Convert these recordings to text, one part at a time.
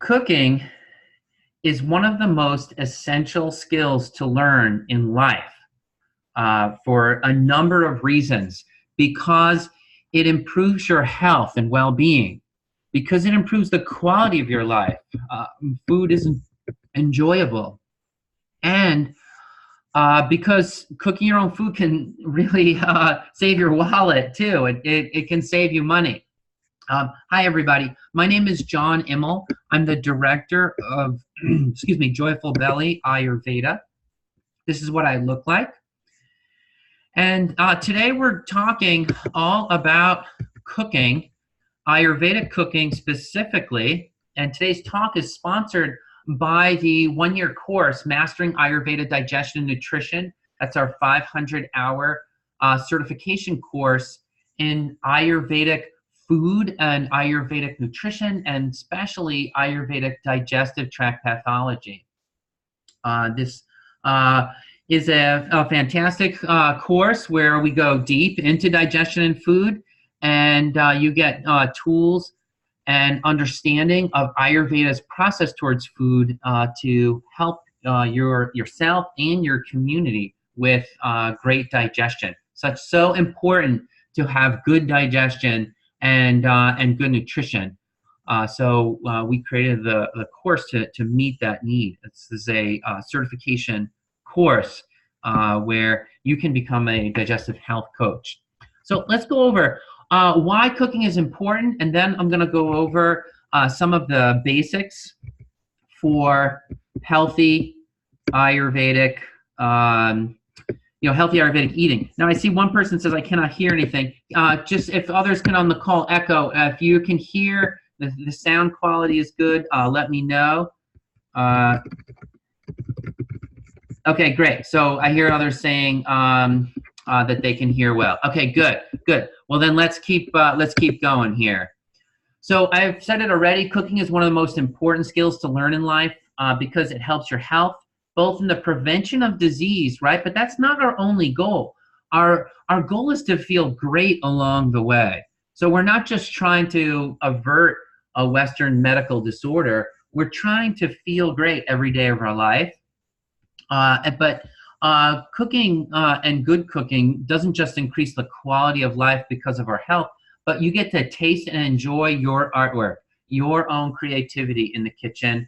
Cooking is one of the most essential skills to learn in life for a number of reasons. Because it improves your health and well-being, because it improves the quality of your life. Food is enjoyable, and because cooking your own food can really save your wallet too. It can save you money. Hi, everybody. My name is John Immel. I'm the director of, excuse me, Joyful Belly Ayurveda. This is what I look like. And today we're talking all about cooking, Ayurvedic cooking specifically. And today's talk is sponsored by the one-year course, Mastering Ayurveda Digestion and Nutrition. That's our 500-hour certification course in Ayurvedic food and Ayurvedic nutrition, and especially Ayurvedic digestive tract pathology. This is a fantastic course where we go deep into digestion and food, and you get tools and understanding of Ayurveda's process towards food to help yourself and your community with great digestion. So important to have good digestion and good nutrition. So we created the course to meet that need. This is a certification course where you can become a digestive health coach. So let's go over why cooking is important, and then I'm going to go over some of the basics for healthy Ayurvedic healthy Ayurvedic eating. Now, I see one person says, I cannot hear anything. Just if others can on the call echo, if you can hear the sound quality is good, let me know. Okay, great. So I hear others saying that they can hear well. Okay, good. Well, then let's keep going here. So I've said it already, cooking is one of the most important skills to learn in life because it helps your health, both in the prevention of disease, right? But that's not our only goal. Our goal is to feel great along the way. So we're not just trying to avert a Western medical disorder. We're trying to feel great every day of our life. But cooking and good cooking doesn't just increase the quality of life because of our health, but you get to taste and enjoy your artwork, your own creativity in the kitchen.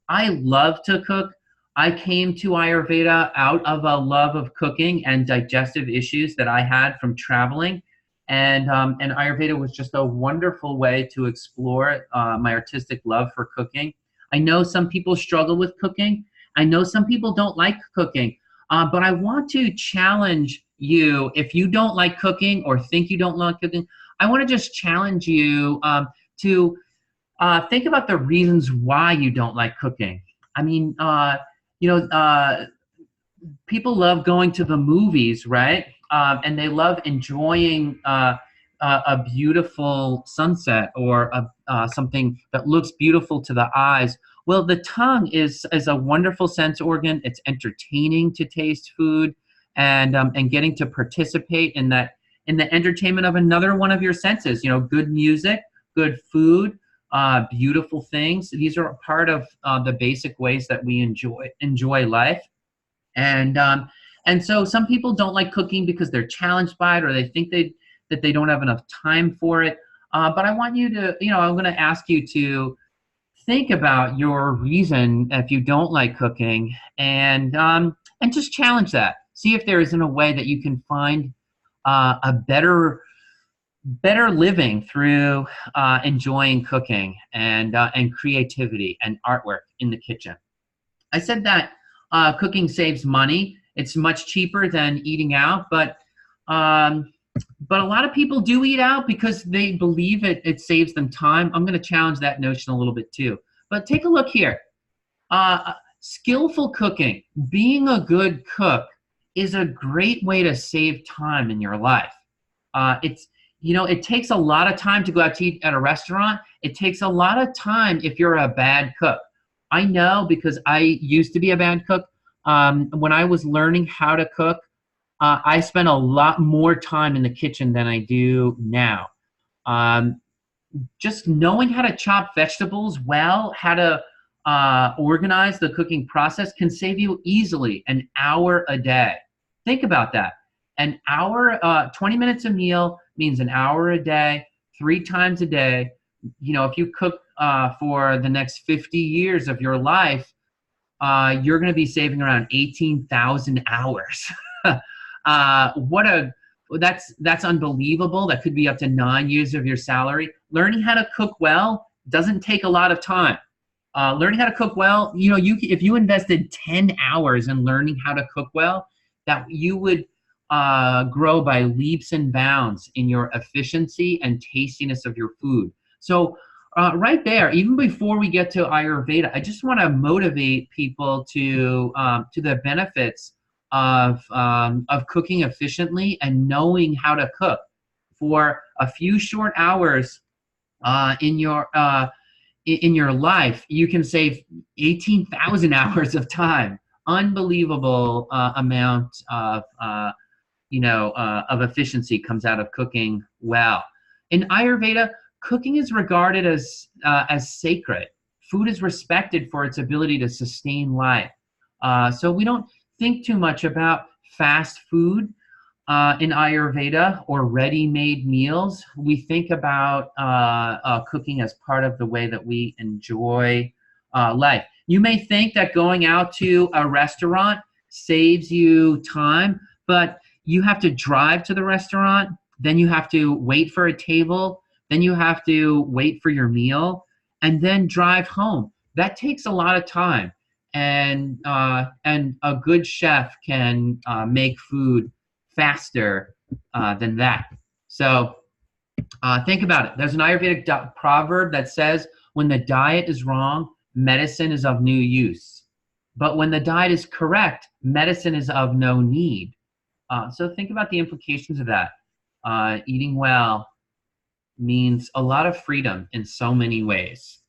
I love to cook. I came to Ayurveda out of a love of cooking and digestive issues that I had from traveling. And Ayurveda was just a wonderful way to explore my artistic love for cooking. I know some people struggle with cooking. I know some people don't like cooking. But I want to challenge you, if you don't like cooking or think you don't like cooking, I want to just challenge you to think about the reasons why you don't like cooking. I mean, people love going to the movies, right? And they love enjoying a beautiful sunset or something that looks beautiful to the eyes. Well, the tongue is a wonderful sense organ. It's entertaining to taste food and getting to participate in the entertainment of another one of your senses. You know, good music, good food, beautiful things. These are a part of the basic ways that we enjoy life. And so some people don't like cooking because they're challenged by it, or they think that they don't have enough time for it. But I want you to, I'm going to ask you to think about your reason if you don't like cooking, and just challenge that. See if there isn't a way that you can find a better living through enjoying cooking and creativity and artwork in the kitchen. I said that cooking saves money. It's much cheaper than eating out, but a lot of people do eat out because they believe it saves them time. I'm going to challenge that notion a little bit too. But take a look here. Skillful cooking, being a good cook, is a great way to save time in your life. It takes a lot of time to go out to eat at a restaurant. It takes a lot of time if you're a bad cook. I know because I used to be a bad cook. When I was learning how to cook, I spent a lot more time in the kitchen than I do now. just knowing how to chop vegetables well, how to organize the cooking process can save you easily an hour a day. Think about that. An hour, 20 minutes a meal means an hour a day, 3 times a day. You know, if you cook for the next 50 years of your life, you're going to be saving around 18,000 hours. That's unbelievable. That could be up to 9 years of your salary. Learning how to cook well doesn't take a lot of time. Learning how to cook well, you know, if you invested 10 hours in learning how to cook well, that you would grow by leaps and bounds in your efficiency and tastiness of your food. So right there, even before we get to Ayurveda, I just want to motivate people to the benefits of cooking efficiently and knowing how to cook. For a few short hours in your life, you can save 18,000 hours of time. Unbelievable amount of of efficiency comes out of cooking well. In Ayurveda, cooking is regarded as sacred. Food is respected for its ability to sustain life. So we don't think too much about fast food in Ayurveda or ready-made meals. We think about cooking as part of the way that we enjoy life. You may think that going out to a restaurant saves you time, but you have to drive to the restaurant, then you have to wait for a table, then you have to wait for your meal, and then drive home. That takes a lot of time, and a good chef can make food faster than that. So think about it. There's an Ayurvedic proverb that says, when the diet is wrong, medicine is of no use. But when the diet is correct, medicine is of no need. So think about the implications of that. Eating well means a lot of freedom in so many ways.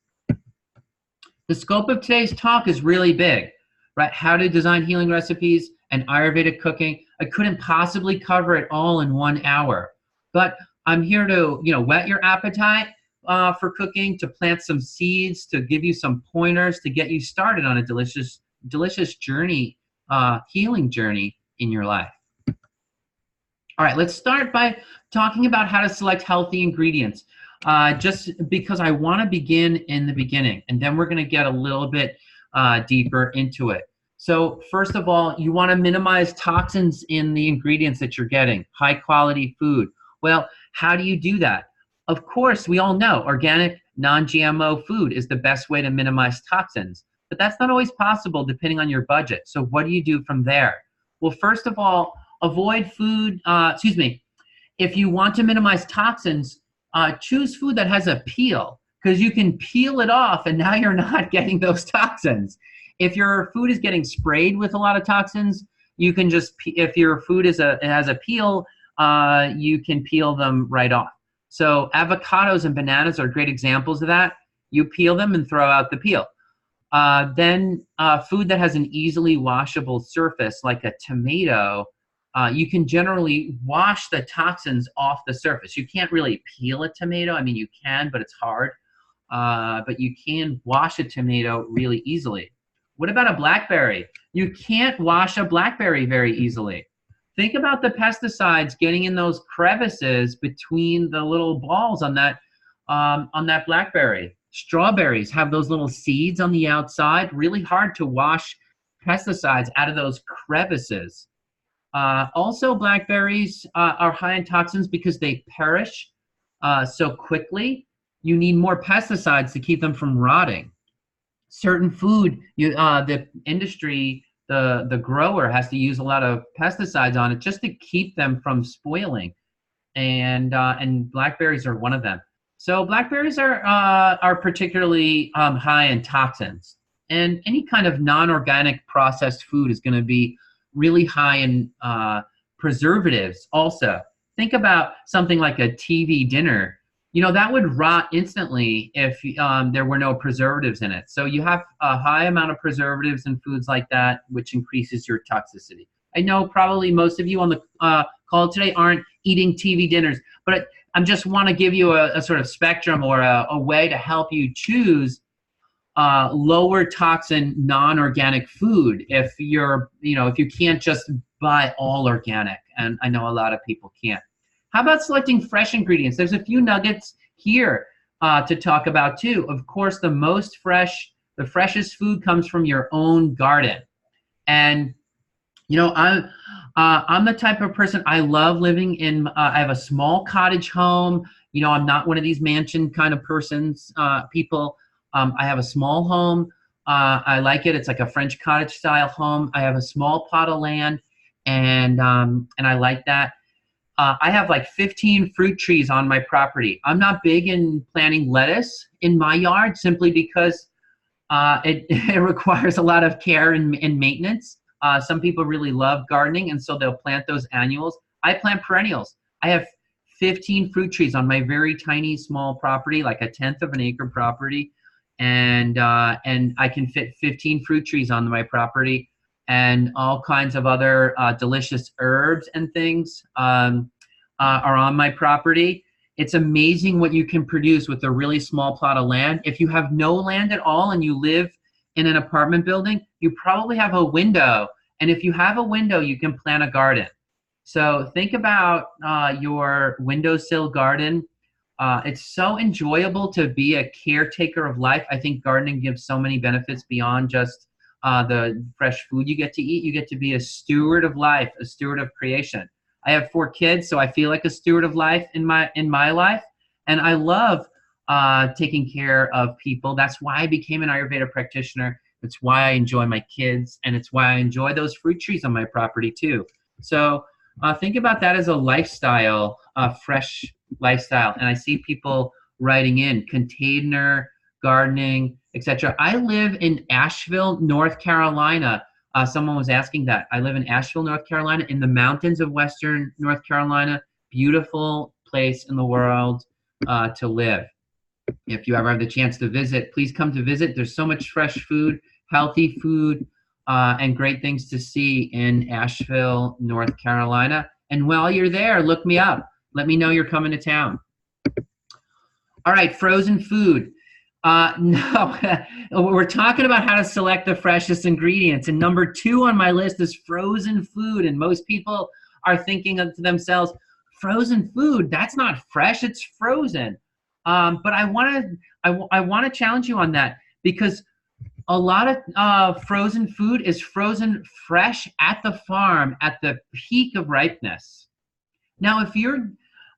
The scope of today's talk is really big, right? How to design healing recipes and Ayurvedic cooking. I couldn't possibly cover it all in 1 hour, but I'm here to, whet your appetite for cooking, to plant some seeds, to give you some pointers, to get you started on a delicious, delicious journey, healing journey in your life. All right, let's start by talking about how to select healthy ingredients. Just because I want to begin in the beginning, and then we're going to get a little bit deeper into it. So first of all, you want to minimize toxins in the ingredients that you're getting, high quality food. Well, how do you do that? Of course, we all know organic, non-GMO food is the best way to minimize toxins, but that's not always possible depending on your budget. So what do you do from there? Well, first of all, avoid food, if you want to minimize toxins, choose food that has a peel, because you can peel it off and now you're not getting those toxins. If your food is getting sprayed with a lot of toxins, you can just, if your food has a peel, you can peel them right off. So avocados and bananas are great examples of that. You peel them and throw out the peel. Then food that has an easily washable surface, like a tomato, you can generally wash the toxins off the surface. You can't really peel a tomato. I mean, you can, but it's hard. But you can wash a tomato really easily. What about a blackberry? You can't wash a blackberry very easily. Think about the pesticides getting in those crevices between the little balls on that blackberry. Strawberries have those little seeds on the outside. Really hard to wash pesticides out of those crevices. Also, blackberries are high in toxins because they perish so quickly. You need more pesticides to keep them from rotting. Certain food, the industry, the grower has to use a lot of pesticides on it just to keep them from spoiling, and blackberries are one of them. So blackberries are particularly high in toxins, and any kind of non-organic processed food is going to be really high in preservatives also. Think about something like a TV dinner. That would rot instantly if there were no preservatives in it. So you have a high amount of preservatives in foods like that, which increases your toxicity. I know probably most of you on the call today aren't eating TV dinners, but I'm just want to give you a sort of spectrum or a way to help you choose lower toxin, non-organic food if you're, if you can't just buy all organic. And I know a lot of people can't. How about selecting fresh ingredients? There's a few nuggets here to talk about too. Of course, the freshest food comes from your own garden. And I'm the type of person, I love living in, I have a small cottage home. I'm not one of these mansion kind of people. I have a small home. I like it. It's like a French cottage style home. I have a small plot of land, and I like that. I have like 15 fruit trees on my property. I'm not big in planting lettuce in my yard simply because it requires a lot of care and maintenance. Some people really love gardening, and so they'll plant those annuals. I plant perennials. I have 15 fruit trees on my very tiny, small property, like a tenth of an acre property, and I can fit 15 fruit trees on my property, and all kinds of other delicious herbs and things are on my property. It's amazing what you can produce with a really small plot of land. If you have no land at all and you live in an apartment building, you probably have a window. And if you have a window, you can plant a garden. So think about your windowsill garden. It's so enjoyable to be a caretaker of life. I think gardening gives so many benefits beyond just the fresh food you get to eat. You get to be a steward of life, a steward of creation. I have 4 kids, so I feel like a steward of life in my life, and I love taking care of people. That's why I became an Ayurveda practitioner. It's why I enjoy my kids, and it's why I enjoy those fruit trees on my property too. So think about that as a lifestyle, a fresh lifestyle. And I see people writing in container gardening, etc. I live in Asheville, North Carolina. Someone was asking that. I live in Asheville, North Carolina, in the mountains of Western North Carolina. Beautiful place in the world to live. If you ever have the chance to visit, please come to visit. There's so much fresh food, healthy food, and great things to see in Asheville, North Carolina. And while you're there, look me up. Let me know you're coming to town. All right, frozen food. No, we're talking about how to select the freshest ingredients. And number 2 on my list is frozen food. And most people are thinking to themselves, frozen food, that's not fresh, it's frozen. But I want to challenge you on that, because a lot of frozen food is frozen fresh at the farm at the peak of ripeness. Now,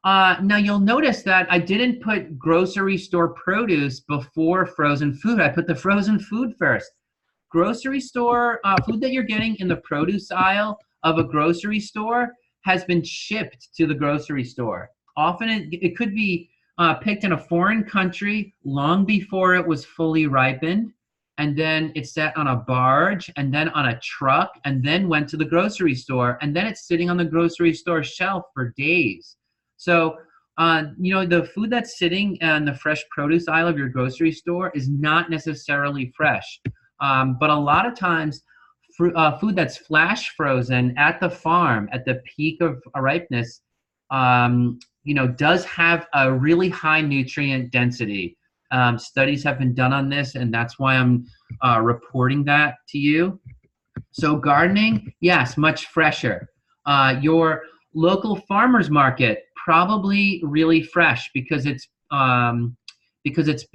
now you'll notice that I didn't put grocery store produce before frozen food. I put the frozen food first. Grocery store food that you're getting in the produce aisle of a grocery store has been shipped to the grocery store. Often it could be picked in a foreign country long before it was fully ripened, and then it's set on a barge, and then on a truck, and then went to the grocery store, and then it's sitting on the grocery store shelf for days. So, the food that's sitting in the fresh produce aisle of your grocery store is not necessarily fresh. But a lot of times, food that's flash frozen at the farm at the peak of ripeness, does have a really high nutrient density. Studies have been done on this, and that's why I'm reporting that to you. So gardening, yes, much fresher. Your local farmer's market, probably really fresh because it's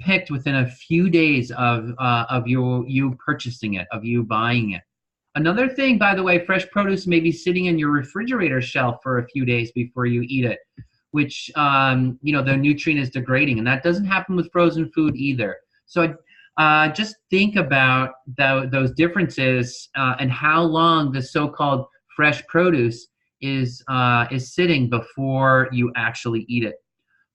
picked within a few days of you purchasing it, of you buying it. Another thing, by the way, fresh produce may be sitting in your refrigerator shelf for a few days before you eat it, which the nutrient is degrading, and that doesn't happen with frozen food either. So just think about those differences and how long the so-called fresh produce is sitting before you actually eat it.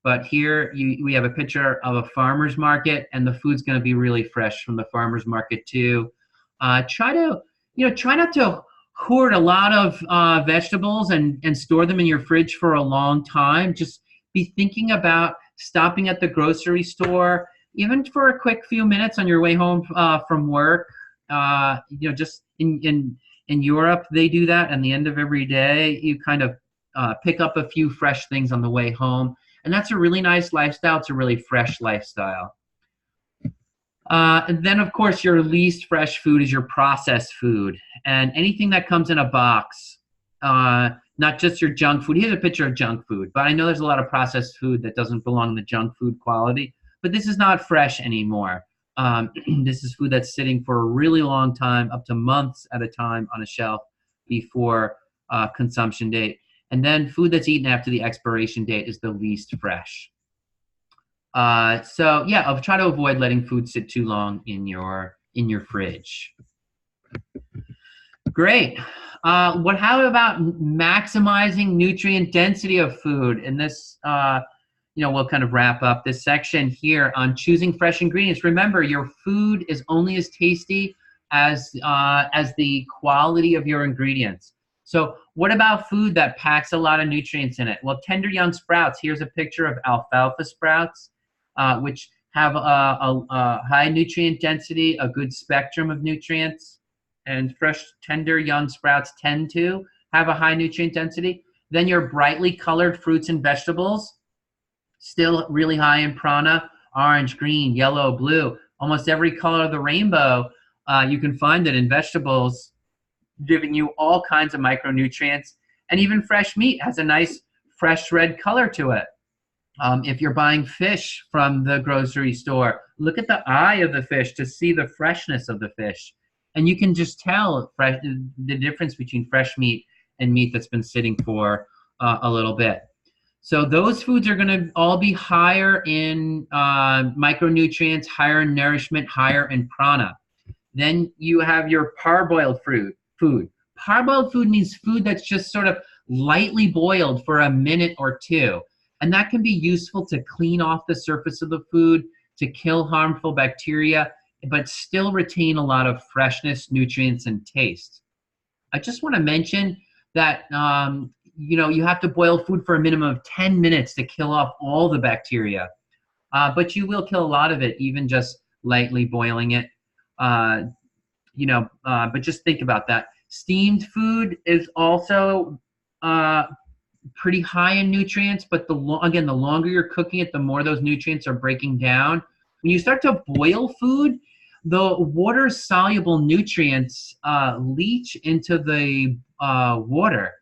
But here we have a picture of a farmer's market, and the food's going to be really fresh from the farmer's market too. Try not to hoard a lot of vegetables and store them in your fridge for a long time. Just be thinking about stopping at the grocery store, even for a quick few minutes on your way home from work. Just in Europe, they do that. At the end of every day, you kind of pick up a few fresh things on the way home. And that's a really nice lifestyle. It's a really fresh lifestyle. And then, of course, your least fresh food is your processed food. And anything that comes in a box, not just your junk food. Here's a picture of junk food. But I know there's a lot of processed food that doesn't belong in the junk food quality. But this is not fresh anymore. This is food that's sitting for a really long time, up to months at a time on a shelf before consumption date. And then food that's eaten after the expiration date is the least fresh. So yeah, I'll try to avoid letting food sit too long in your fridge. Great. How about maximizing nutrient density of food? And this, we'll kind of wrap up this section here on choosing fresh ingredients. Remember, your food is only as tasty as the quality of your ingredients. So what about food that packs a lot of nutrients in it? Well, tender young sprouts. Here's a picture of alfalfa sprouts, which have a high nutrient density, a good spectrum of nutrients. And fresh, tender young sprouts tend to have a high nutrient density. Then your brightly colored fruits and vegetables, still really high in prana, orange, green, yellow, blue, almost every color of the rainbow. You can find it in vegetables, giving you all kinds of micronutrients. And even fresh meat has a nice fresh red color to it. If you're buying fish from the grocery store, look at the eye of the fish to see the freshness of the fish. And you can just tell the difference between fresh meat and meat that's been sitting for a little bit. So those foods are going to all be higher in micronutrients, higher in nourishment, higher in prana. Then you have your parboiled food. Parboiled food means food that's just sort of lightly boiled for a minute or two. And that can be useful to clean off the surface of the food, to kill harmful bacteria, but still retain a lot of freshness, nutrients, and taste. I just want to mention that you have to boil food for a minimum of 10 minutes to kill off all the bacteria. But you will kill a lot of it, even just lightly boiling it. But just think about that. Steamed food is also pretty high in nutrients, but the longer you're cooking it, the more those nutrients are breaking down. When you start to boil food, the water-soluble nutrients leach into the water,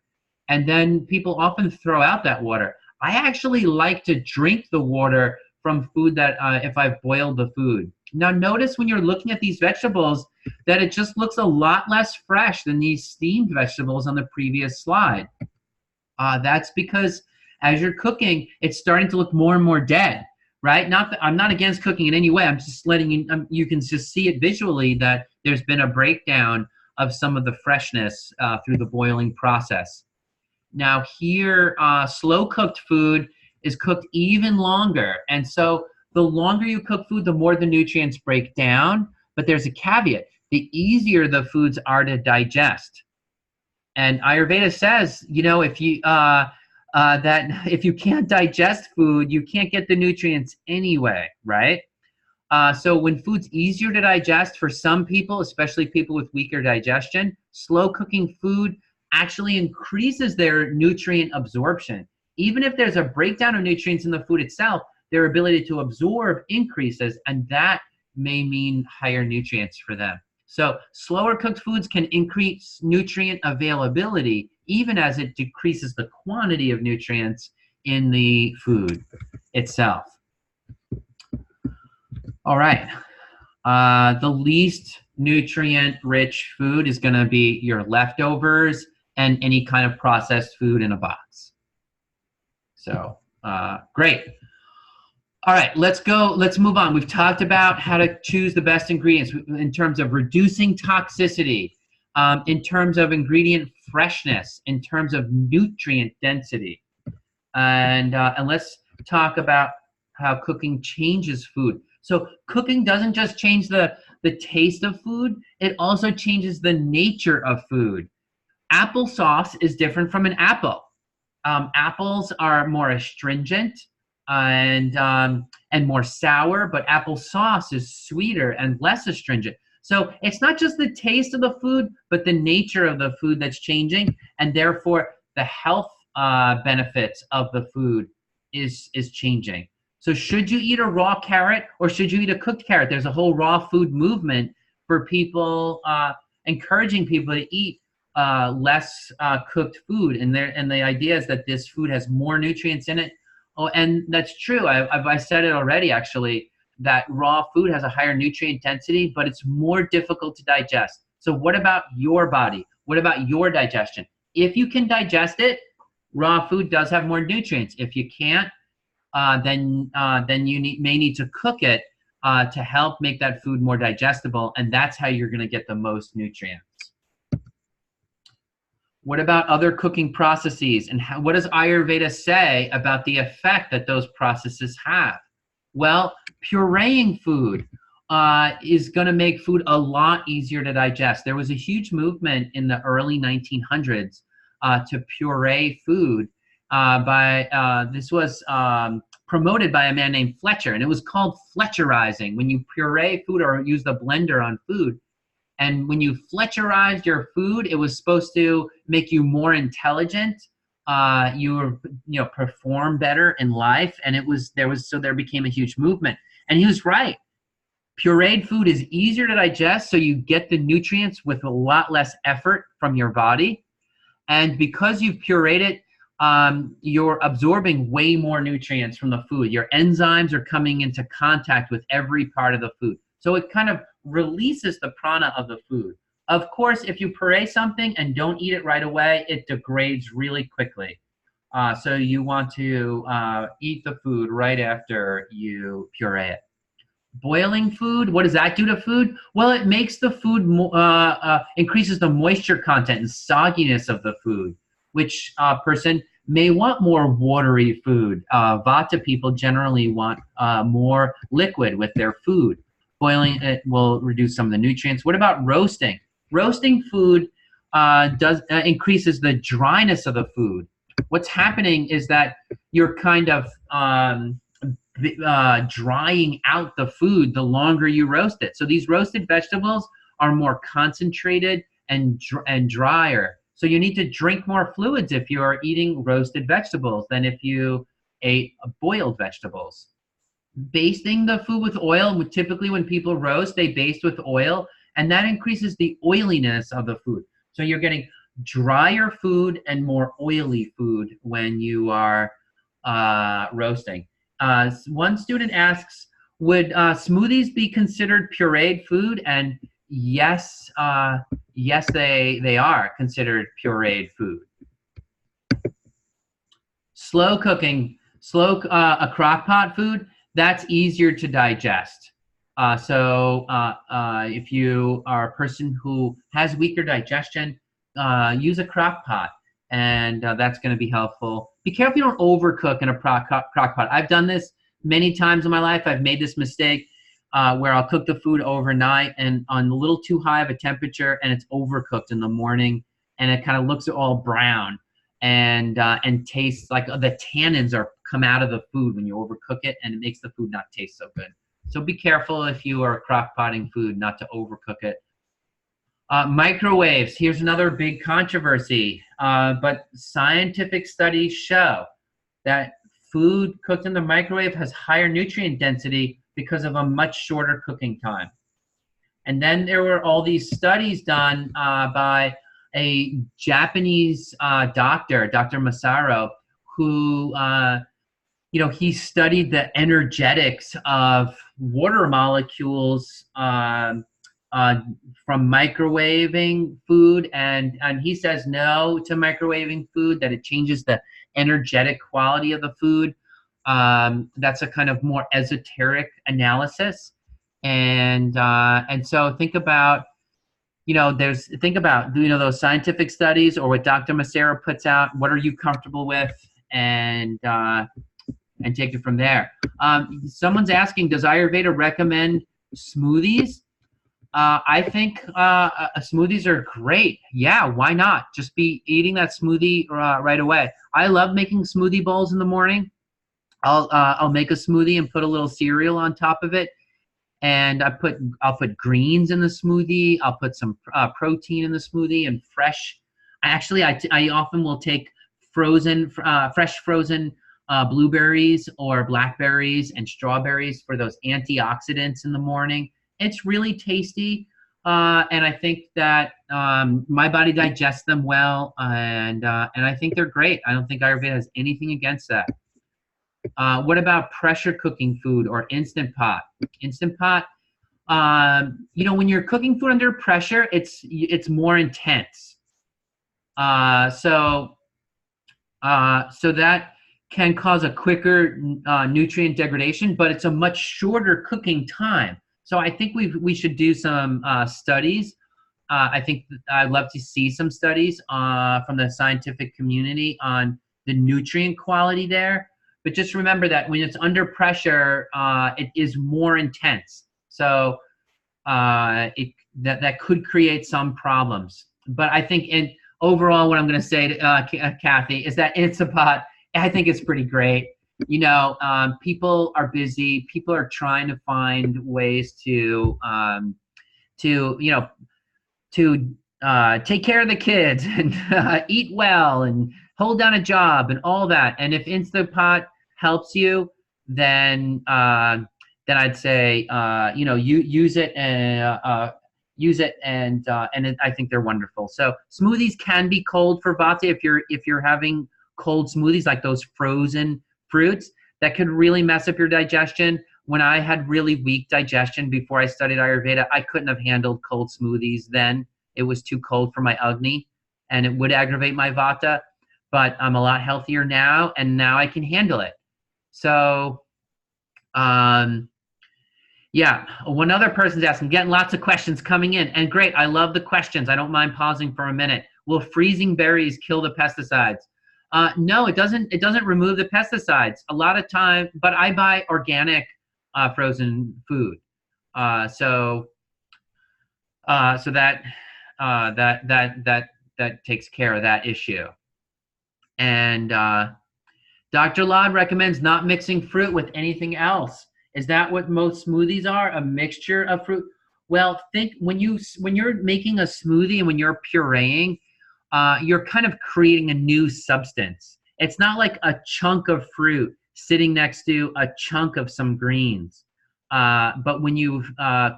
and then people often throw out that water. I actually like to drink the water from food that if I've boiled the food. Now notice when you're looking at these vegetables that it just looks a lot less fresh than these steamed vegetables on the previous slide. That's because as you're cooking, it's starting to look more and more dead. Right? I'm not against cooking in any way. I'm just letting you, you can just see it visually that there's been a breakdown of some of the freshness through the boiling process. Now here, slow cooked food is cooked even longer. And so the longer you cook food, the more the nutrients break down. But there's a caveat. The easier the foods are to digest. And Ayurveda says, that if you can't digest food, you can't get the nutrients anyway, right? So when food's easier to digest for some people, especially people with weaker digestion, slow cooking food actually increases their nutrient absorption. Even if there's a breakdown of nutrients in the food itself, their ability to absorb increases, and that may mean higher nutrients for them. So slower cooked foods can increase nutrient availability, even as it decreases the quantity of nutrients in the food itself. All right. The least nutrient-rich food is going to be your leftovers and any kind of processed food in a box. So, great. All right, let's move on. We've talked about how to choose the best ingredients in terms of reducing toxicity, in terms of ingredient freshness, in terms of nutrient density. And let's talk about how cooking changes food. So cooking doesn't just change the taste of food, it also changes the nature of food. Applesauce is different from an apple. Apples are more astringent and more sour, but applesauce is sweeter and less astringent. So it's not just the taste of the food, but the nature of the food that's changing, and therefore the health benefits of the food is changing. So should you eat a raw carrot or should you eat a cooked carrot? There's a whole raw food movement for people, encouraging people to eat less cooked food. And the idea is that this food has more nutrients in it. Oh, and that's true. I said it already, actually, that raw food has a higher nutrient density, but it's more difficult to digest. So what about your body? What about your digestion? If you can digest it, raw food does have more nutrients. If you can't, then you may need to cook it to help make that food more digestible, and that's how you're going to get the most nutrients. What about other cooking processes, and what does Ayurveda say about the effect that those processes have? Well, pureeing food is going to make food a lot easier to digest. There was a huge movement in the early 1900s to puree food. This was promoted by a man named Fletcher, and it was called Fletcherizing. When you puree food or use the blender on food, and when you Fletcherized your food, it was supposed to make you more intelligent. You perform better in life, and there became a huge movement. And he was right. Pureed food is easier to digest, so you get the nutrients with a lot less effort from your body. And because you've pureed it, you're absorbing way more nutrients from the food. Your enzymes are coming into contact with every part of the food. So it kind of releases the prana of the food. Of course, if you puree something and don't eat it right away, it degrades really quickly. So you want to eat the food right after you puree it. Boiling food, what does that do to food? Well, it makes the food, increases the moisture content and sogginess of the food, which person may want more watery food. Vata people generally want more liquid with their food. Boiling it will reduce some of the nutrients. What about roasting? Roasting food increases the dryness of the food. What's happening is that you're kind of drying out the food the longer you roast it. So these roasted vegetables are more concentrated and drier. So you need to drink more fluids if you are eating roasted vegetables than if you ate boiled vegetables. Basting the food with oil, typically when people roast, they baste with oil, and that increases the oiliness of the food. So you're getting drier food and more oily food when you are roasting. One student asks, would smoothies be considered pureed food? And yes, yes, they are considered pureed food. Slow cooking, a crock pot food, that's easier to digest. So if you are a person who has weaker digestion, use a crock pot, and that's going to be helpful. Be careful you don't overcook in a crock pot. I've done this many times in my life. I've made this mistake where I'll cook the food overnight and on a little too high of a temperature, and it's overcooked in the morning, and it kind of looks all brown and tastes like the tannins come out of the food when you overcook it, and it makes the food not taste so good. So be careful if you are crock potting food not to overcook it. Microwaves, here's another big controversy, but scientific studies show that food cooked in the microwave has higher nutrient density because of a much shorter cooking time. And then there were all these studies done by a Japanese doctor, Dr. Masaru, who he studied the energetics of water molecules from microwaving food, and he says no to microwaving food, that it changes the energetic quality of the food. That's a kind of more esoteric analysis, and so think about those scientific studies or what Dr. Masaru puts out. What are you comfortable with, and take it from there. Someone's asking, does Ayurveda recommend smoothies? I think smoothies are great. Yeah, why not? Just be eating that smoothie right away. I love making smoothie bowls in the morning. I'll make a smoothie and put a little cereal on top of it, and I'll put greens in the smoothie. I'll put some protein in the smoothie and fresh. Actually, I often will take fresh frozen blueberries or blackberries and strawberries for those antioxidants in the morning. It's really tasty. And I think that my body digests them well, and I think they're great. I don't think Ayurveda has anything against that. What about pressure cooking food or Instant Pot? Instant Pot, you know, when you're cooking food under pressure, it's more intense. So that can cause a quicker nutrient degradation, but it's a much shorter cooking time. So I think we should do some studies. I think I'd love to see some studies from the scientific community on the nutrient quality there. But just remember that when it's under pressure, it is more intense. So that could create some problems. But I think overall, what I'm going to say to Kathy is that Instant Pot, I think it's pretty great. You know, people are busy. People are trying to find ways to take care of the kids and eat well and hold down a job and all that. And if Instant Pot helps you, then I'd say use it and I think they're wonderful. So smoothies can be cold for Vata if you're having cold smoothies like those frozen fruits that could really mess up your digestion. When I had really weak digestion before I studied Ayurveda, I couldn't have handled cold smoothies then. It was too cold for my Agni, and it would aggravate my Vata. But I'm a lot healthier now, and now I can handle it. So, yeah, one other person's asking, getting lots of questions coming in. And great, I love the questions. I don't mind pausing for a minute. Will freezing berries kill the pesticides? No, it doesn't. It doesn't remove the pesticides. A lot of time, but I buy organic frozen food. So that takes care of that issue. And Dr. Lod recommends not mixing fruit with anything else. Is that what most smoothies are? A mixture of fruit? Well, think when you're making a smoothie and when you're pureeing, you're kind of creating a new substance. It's not like a chunk of fruit sitting next to a chunk of some greens. But when you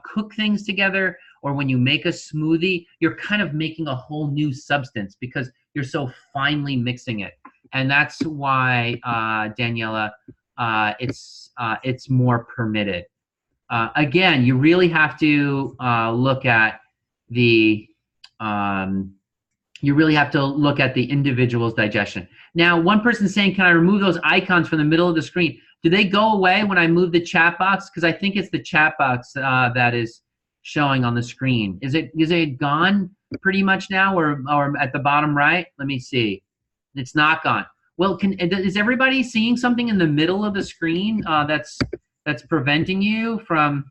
cook things together or when you make a smoothie, you're kind of making a whole new substance because you're so finely mixing it. And that's why, Daniela, it's more permitted. Again, you really have to look at the individual's digestion. Now, one person's saying, can I remove those icons from the middle of the screen? Do they go away when I move the chat box? Because I think it's the chat box that is showing on the screen. Is it gone pretty much now, or at the bottom right? Let me see. It's not gone. Well, is everybody seeing something in the middle of the screen that's preventing you from?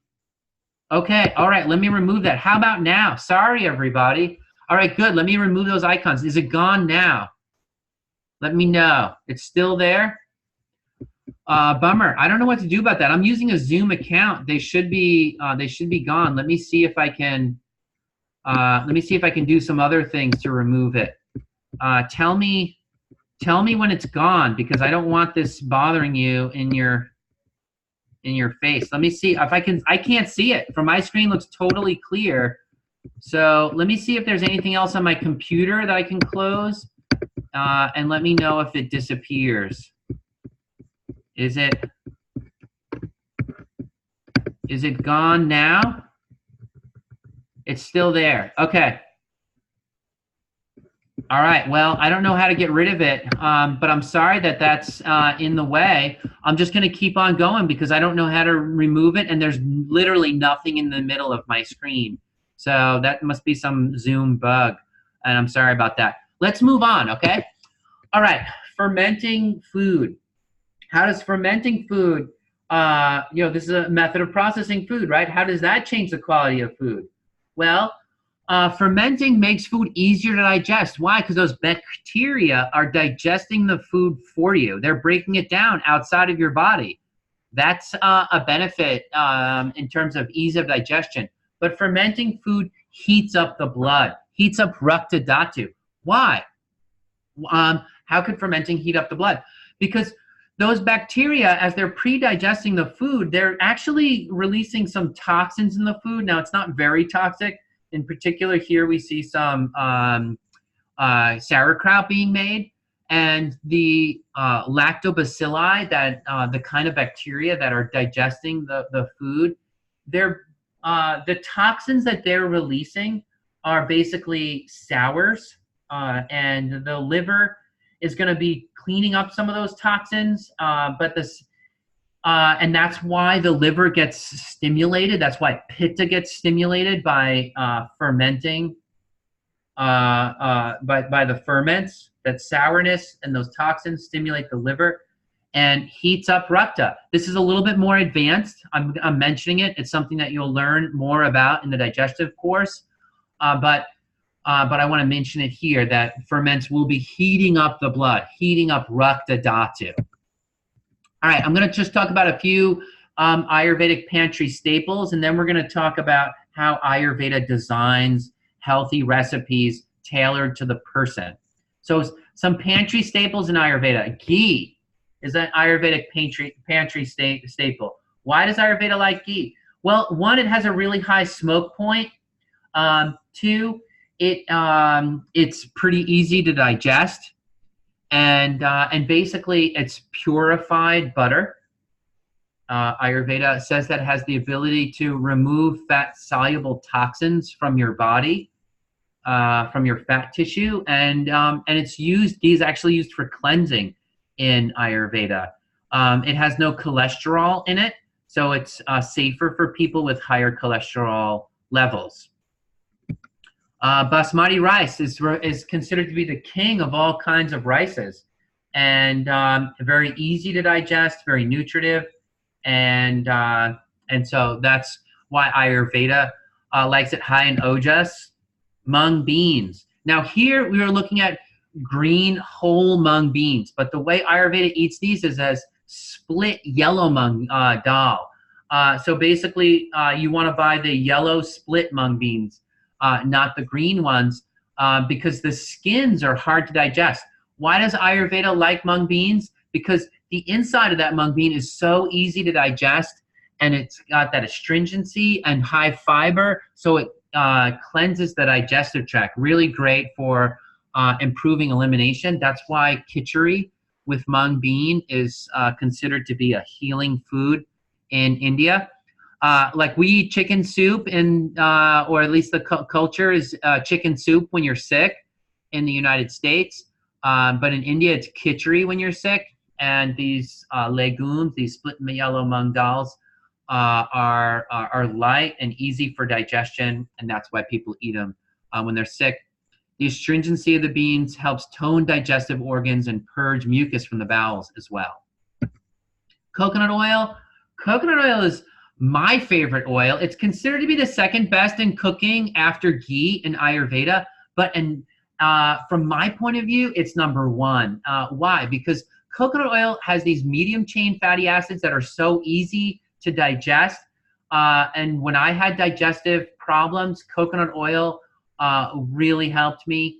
Okay, all right. Let me remove that. How about now? Sorry, everybody. All right, good. Let me remove those icons. Is it gone now? Let me know. It's still there? Bummer. I don't know what to do about that. I'm using a Zoom account. They should be gone. Let me see if I can do some other things to remove it. Tell me when it's gone, because I don't want this bothering you in your face. Let me see if I can. I can't see it from my screen. Looks totally clear. So let me see if there's anything else on my computer that I can close, and let me know if it disappears. Is it gone now? It's still there. Okay. All right. Well, I don't know how to get rid of it, but I'm sorry that that's in the way. I'm just going to keep on going because I don't know how to remove it, and there's literally nothing in the middle of my screen. So that must be some Zoom bug, and I'm sorry about that. Let's move on, okay? All right. Fermenting food. How does fermenting food, this is a method of processing food, right? How does that change the quality of food? Well, fermenting makes food easier to digest. Why? Because those bacteria are digesting the food for you. They're breaking it down outside of your body. That's a benefit in terms of ease of digestion. But fermenting food heats up the blood, heats up Rakta Dhatu. Why? How could fermenting heat up the blood? Because those bacteria, as they're pre-digesting the food, they're actually releasing some toxins in the food. Now, it's not very toxic. In particular, here we see some sauerkraut being made, and the lactobacilli, that the kind of bacteria that are digesting the food, they're the toxins that they're releasing are basically sours, and the liver is going to be cleaning up some of those toxins, and that's why the liver gets stimulated. That's why pitta gets stimulated by fermenting, by the ferments. That sourness and those toxins stimulate the liver and heats up rakta. This is a little bit more advanced. I'm mentioning it. It's something that you'll learn more about in the digestive course, but I want to mention it here, that ferments will be heating up the blood, heating up rakta dhatu. All right, I'm going to just talk about a few Ayurvedic pantry staples, and then we're going to talk about how Ayurveda designs healthy recipes tailored to the person. So some pantry staples in Ayurveda. Ghee is an Ayurvedic pantry staple. Why does Ayurveda like ghee? Well, one, it has a really high smoke point. Two, it's pretty easy to digest, and basically it's purified butter. Ayurveda says that it has the ability to remove fat-soluble toxins from your body, from your fat tissue, and it's used. Ghee is actually used for cleansing in Ayurveda. It has no cholesterol in it, so it's safer for people with higher cholesterol levels. Basmati rice is considered to be the king of all kinds of rices, and very easy to digest, very nutritive, and so that's why Ayurveda likes it high in ojas. Mung beans. Now here we are looking at green whole mung beans, but the way Ayurveda eats these is as split yellow mung dal. So basically, you want to buy the yellow split mung beans, not the green ones, because the skins are hard to digest. Why does Ayurveda like mung beans? Because the inside of that mung bean is so easy to digest, and it's got that astringency and high fiber, so it cleanses the digestive tract. Really great for improving elimination. That's why khichdi with mung bean is considered to be a healing food in India. Like we eat chicken soup, or at least the culture is chicken soup when you're sick in the United States. But in India, it's khichdi when you're sick. And these legumes, these split yellow mung dals, are light and easy for digestion, and that's why people eat them when they're sick. The astringency of the beans helps tone digestive organs and purge mucus from the bowels as well. Coconut oil. Coconut oil is my favorite oil. It's considered to be the second best in cooking after ghee in Ayurveda, but from my point of view, it's number one. Why? Because coconut oil has these medium chain fatty acids that are so easy to digest, and when I had digestive problems, coconut oil really helped me.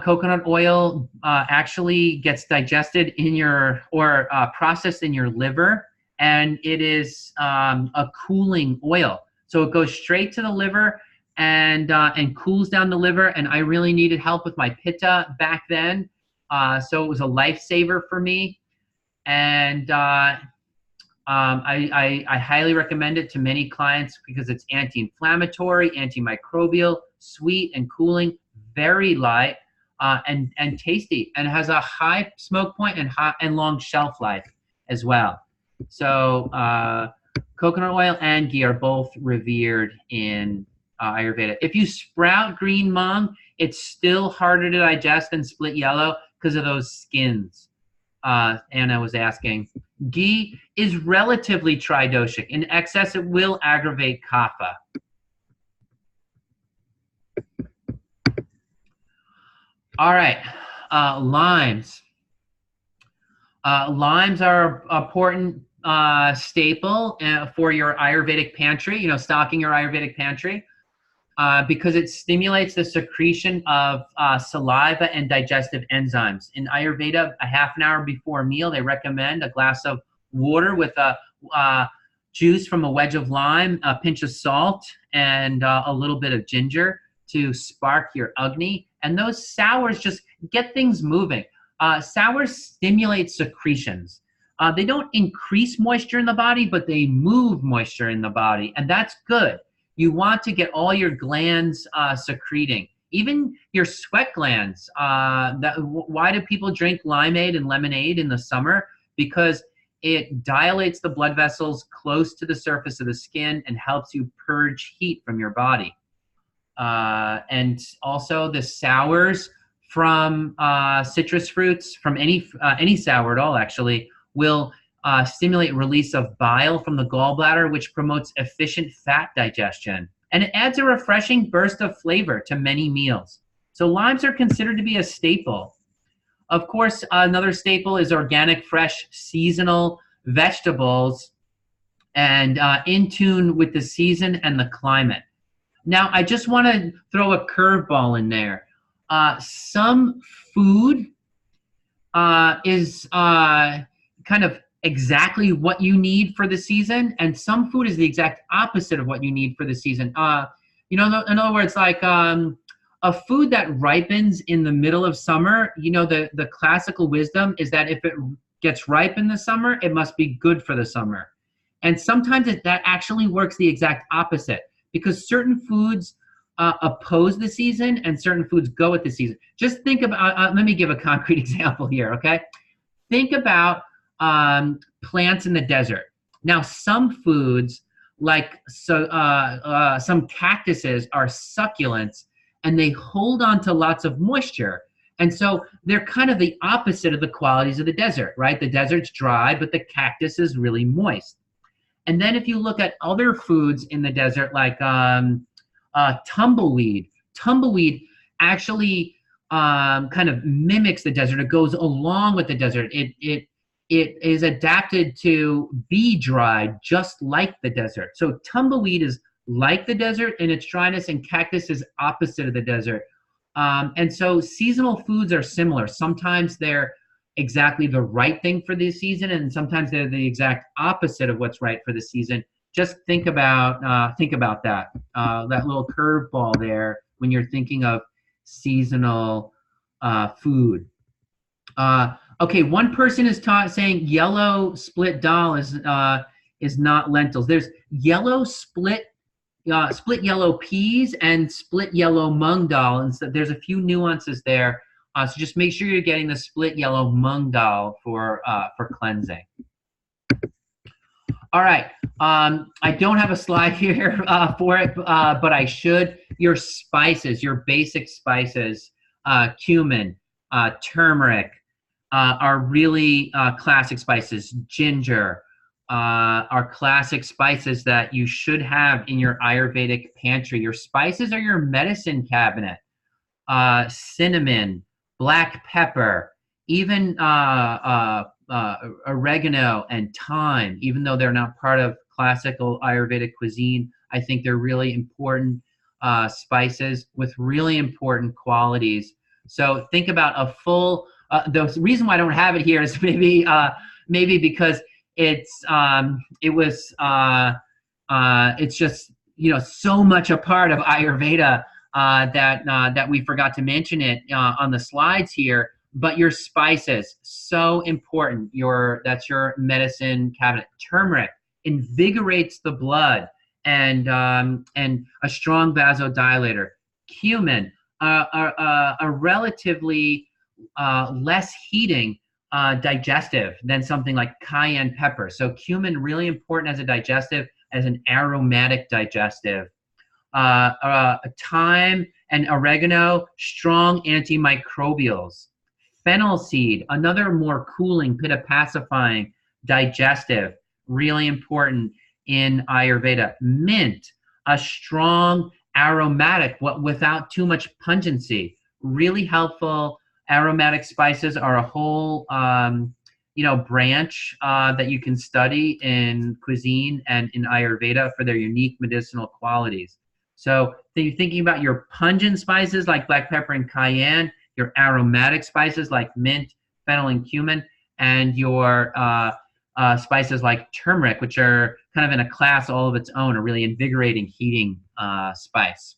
Coconut oil actually gets digested in your, or processed in your liver, and it is a cooling oil. So it goes straight to the liver and cools down the liver, and I really needed help with my pitta back then, so it was a lifesaver for me. And I highly recommend it to many clients because it's anti-inflammatory, antimicrobial, sweet and cooling, very light, and tasty, and it has a high smoke point and long shelf life as well. So coconut oil and ghee are both revered in Ayurveda. If you sprout green mung, it's still harder to digest than split yellow because of those skins. Anna was asking. Ghee is relatively tridoshic. In excess, it will aggravate kapha. All right, limes. Limes are an important staple for your Ayurvedic pantry, stocking your Ayurvedic pantry. because it stimulates the secretion of saliva and digestive enzymes. In Ayurveda, a half an hour before a meal, they recommend a glass of water with a juice from a wedge of lime, a pinch of salt, and a little bit of ginger to spark your Agni. And those sours just get things moving. Sours stimulate secretions. They don't increase moisture in the body, but they move moisture in the body, and that's good. You want to get all your glands secreting, even your sweat glands. Why do people drink limeade and lemonade in the summer? Because it dilates the blood vessels close to the surface of the skin and helps you purge heat from your body. And also the sours from citrus fruits, from any sour at all actually, will stimulate release of bile from the gallbladder, which promotes efficient fat digestion. And it adds a refreshing burst of flavor to many meals. So limes are considered to be a staple. Of course, another staple is organic, fresh, seasonal vegetables and in tune with the season and the climate. Now, I just want to throw a curveball in there. Some food is kind of exactly what you need for the season, and some food is the exact opposite of what you need for the season. In other words, like a food that ripens in the middle of summer, the classical wisdom is that if it gets ripe in the summer, it must be good for the summer. And sometimes that actually works the exact opposite, because certain foods oppose the season and certain foods go with the season. Just think about, let me give a concrete example here, okay? Think about plants in the desert. Now, some foods, like some cactuses, are succulents, and they hold on to lots of moisture. And so they're kind of the opposite of the qualities of the desert, right? The desert's dry, but the cactus is really moist. And then if you look at other foods in the desert, like tumbleweed actually kind of mimics the desert. It goes along with the desert. It is adapted to be dry, just like the desert. So tumbleweed is like the desert in its dryness, and cactus is opposite of the desert. And so seasonal foods are similar. Sometimes they're exactly the right thing for the season, and sometimes they're the exact opposite of what's right for the season. Just think about that little curveball there when you're thinking of seasonal food. Okay, one person is saying yellow split dal is not lentils. There's yellow split yellow peas and split yellow mung dal, and so there's a few nuances there. So just make sure you're getting the split yellow mung dal for cleansing. All right, I don't have a slide here for it, but I should. Your spices, your basic spices, cumin, turmeric, are really classic spices. Ginger are classic spices that you should have in your Ayurvedic pantry. Your spices are your medicine cabinet. Cinnamon, black pepper, even oregano and thyme, even though they're not part of classical Ayurvedic cuisine, I think they're really important spices with really important qualities. So think about a full, the reason why I don't have it here is maybe because it's just, so much a part of Ayurveda that we forgot to mention it on the slides here. But your spices, so important. That's your medicine cabinet. Turmeric invigorates the blood and a strong vasodilator. Cumin, a relatively less heating digestive than something like cayenne pepper. So cumin really important as a digestive, as an aromatic digestive. Thyme and oregano, strong antimicrobials. Fennel seed, another more cooling, pitta pacifying, digestive, really important in Ayurveda. Mint, a strong aromatic, without too much pungency, really helpful. Aromatic spices are a whole, branch that you can study in cuisine and in Ayurveda for their unique medicinal qualities. So you're thinking about your pungent spices like black pepper and cayenne, your aromatic spices like mint, fennel, and cumin, and your spices like turmeric, which are kind of in a class all of its own, a really invigorating, heating spice.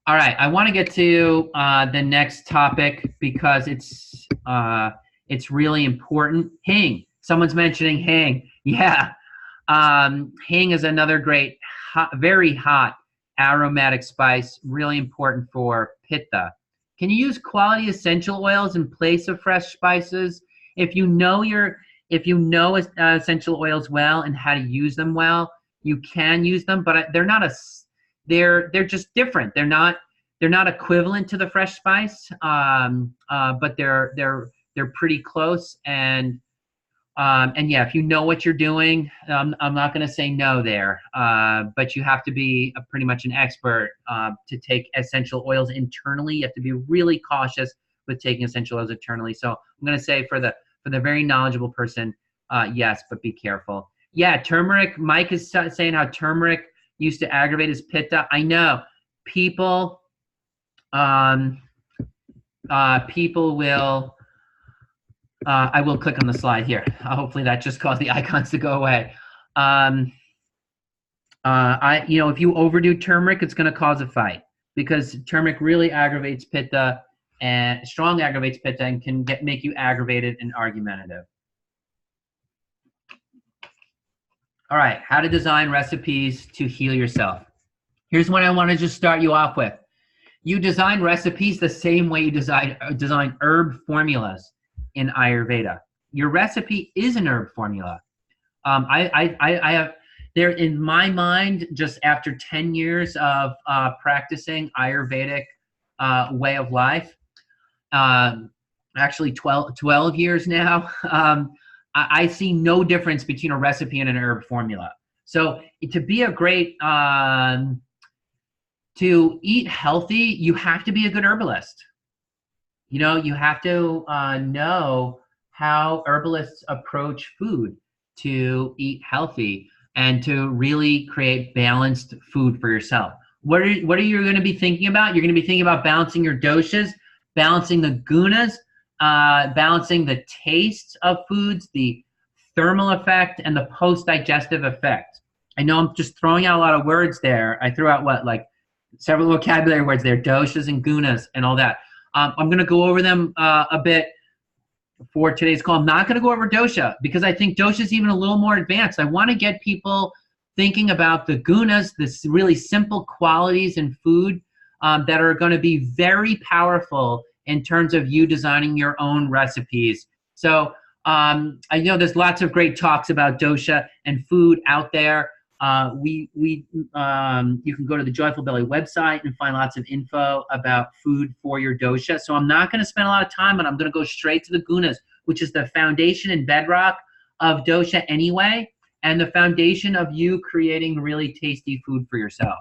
All right, I want to get to the next topic because it's really important. Hing. Someone's mentioning hing. Yeah, hing is another great, very hot aromatic spice. Really important for pitta. Can you use quality essential oils in place of fresh spices? If you know essential oils well and how to use them well, you can use them, but they're just different. They're not equivalent to the fresh spice, but they're pretty close. And yeah, if you know what you're doing, I'm not going to say no there, but you have to be pretty much an expert to take essential oils internally. You have to be really cautious with taking essential oils internally. So I'm going to say for the very knowledgeable person, yes, but be careful. Yeah, turmeric. Mike is saying how turmeric used to aggravate his pitta. I know people will. I will click on the slide here. Hopefully that just caused the icons to go away. If you overdo turmeric, it's going to cause a fight because turmeric really aggravates pitta and strong aggravates pitta and can make you aggravated and argumentative. All right, how to design recipes to heal yourself. Here's what I want to just start you off with. You design recipes the same way you design herb formulas in Ayurveda. Your recipe is an herb formula. I have there in my mind, just after 10 years of practicing Ayurvedic way of life, actually 12 years now, I see no difference between a recipe and an herb formula. So to be a great, to eat healthy, you have to be a good herbalist. You know, you have to know how herbalists approach food to eat healthy and to really create balanced food for yourself. What are you going to be thinking about? You're going to be thinking about balancing your doshas, balancing the gunas, balancing the tastes of foods, the thermal effect, and the post-digestive effect. I know I'm just throwing out a lot of words there. I threw out several vocabulary words there, doshas and gunas and all that. I'm going to go over them a bit for today's call. I'm not going to go over dosha because I think dosha is even a little more advanced. I want to get people thinking about the gunas, this really simple qualities in food that are going to be very powerful in terms of you designing your own recipes. So I know there's lots of great talks about dosha and food out there. You can go to the Joyful Belly website and find lots of info about food for your dosha. So I'm not going to spend a lot of time, but I'm going to go straight to the gunas, which is the foundation and bedrock of dosha anyway, and the foundation of you creating really tasty food for yourself.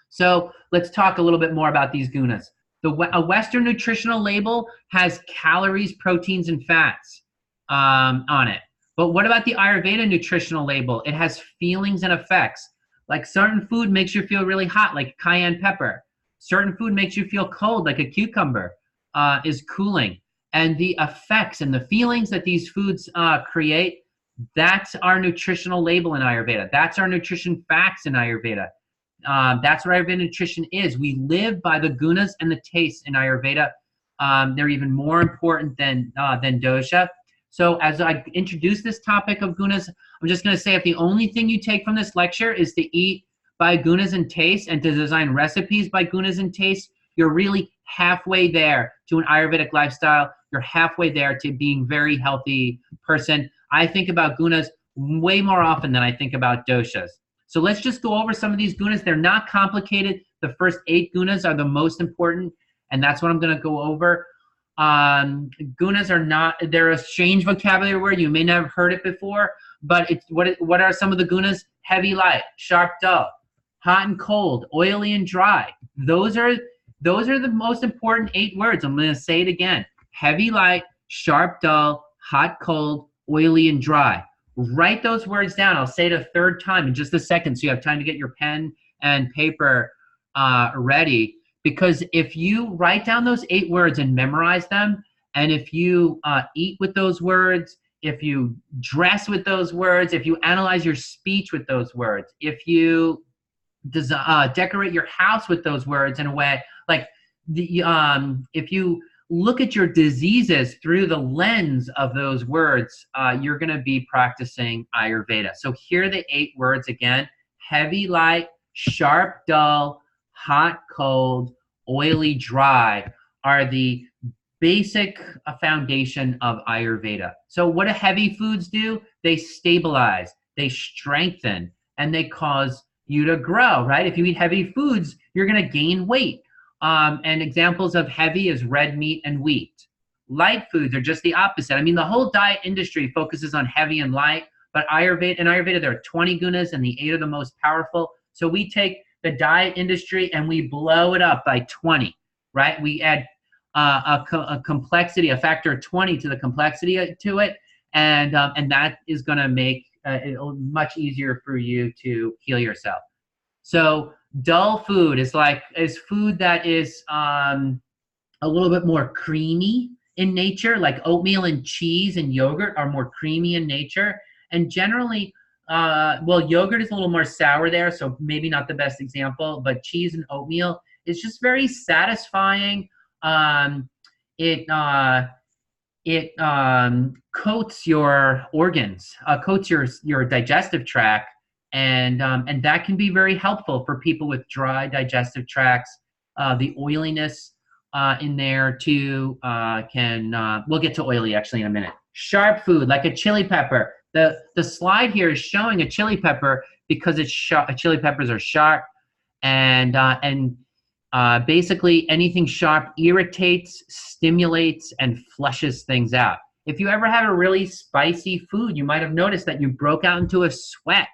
So let's talk a little bit more about these gunas. A Western nutritional label has calories, proteins, and fats on it. But what about the Ayurveda nutritional label? It has feelings and effects. Like certain food makes you feel really hot, like cayenne pepper. Certain food makes you feel cold, like a cucumber is cooling. And the effects and the feelings that these foods create, that's our nutritional label in Ayurveda. That's our nutrition facts in Ayurveda. That's what Ayurveda nutrition is. We live by the gunas and the tastes in Ayurveda. They're even more important than dosha. So as I introduce this topic of gunas, I'm just going to say if the only thing you take from this lecture is to eat by gunas and taste and to design recipes by gunas and taste, you're really halfway there to an Ayurvedic lifestyle. You're halfway there to being a very healthy person. I think about gunas way more often than I think about doshas. So let's just go over some of these gunas. They're not complicated. The first 8 gunas are the most important, and that's what I'm going to go over. Gunas are not, they're a strange vocabulary word. You may not have heard it before, but what are some of the gunas? Heavy, light, sharp, dull, hot and cold, oily and dry. Those are the most important 8 words. I'm going to say it again. Heavy, light, sharp, dull, hot, cold, oily, and dry. Write those words down. I'll say it a third time in just a second so you have time to get your pen and paper ready. Because if you write down those 8 words and memorize them, and if you eat with those words, if you dress with those words, if you analyze your speech with those words, if you decorate your house with those words in a way, like if you look at your diseases through the lens of those words, you're going to be practicing Ayurveda. So here are the 8 words again: heavy, light; sharp, dull; hot, cold; oily, dry are the basic foundation of Ayurveda. So what do heavy foods do? They stabilize, they strengthen, and they cause you to grow, right? If you eat heavy foods, you're going to gain weight. And examples of heavy is red meat and wheat. Light foods are just the opposite. I mean, the whole diet industry focuses on heavy and light, but in Ayurveda, there are 20 gunas, and the 8 are the most powerful. So we take the diet industry and we blow it up by 20, right? We add a complexity, a factor of 20 to the complexity to it, and that is going to make it much easier for you to heal yourself. So dull food is food that is a little bit more creamy in nature, like oatmeal and cheese and yogurt are more creamy in nature. And generally, well, yogurt is a little more sour there, so maybe not the best example, but cheese and oatmeal is just very satisfying. It coats your organs, coats your digestive tract, and that can be very helpful for people with dry digestive tracts. The oiliness in there too we'll get to oily actually in a minute. Sharp food like a chili pepper. The slide here is showing a chili pepper because it's sharp. Chili peppers are sharp, and basically anything sharp irritates, stimulates, and flushes things out. If you ever have a really spicy food, you might have noticed that you broke out into a sweat,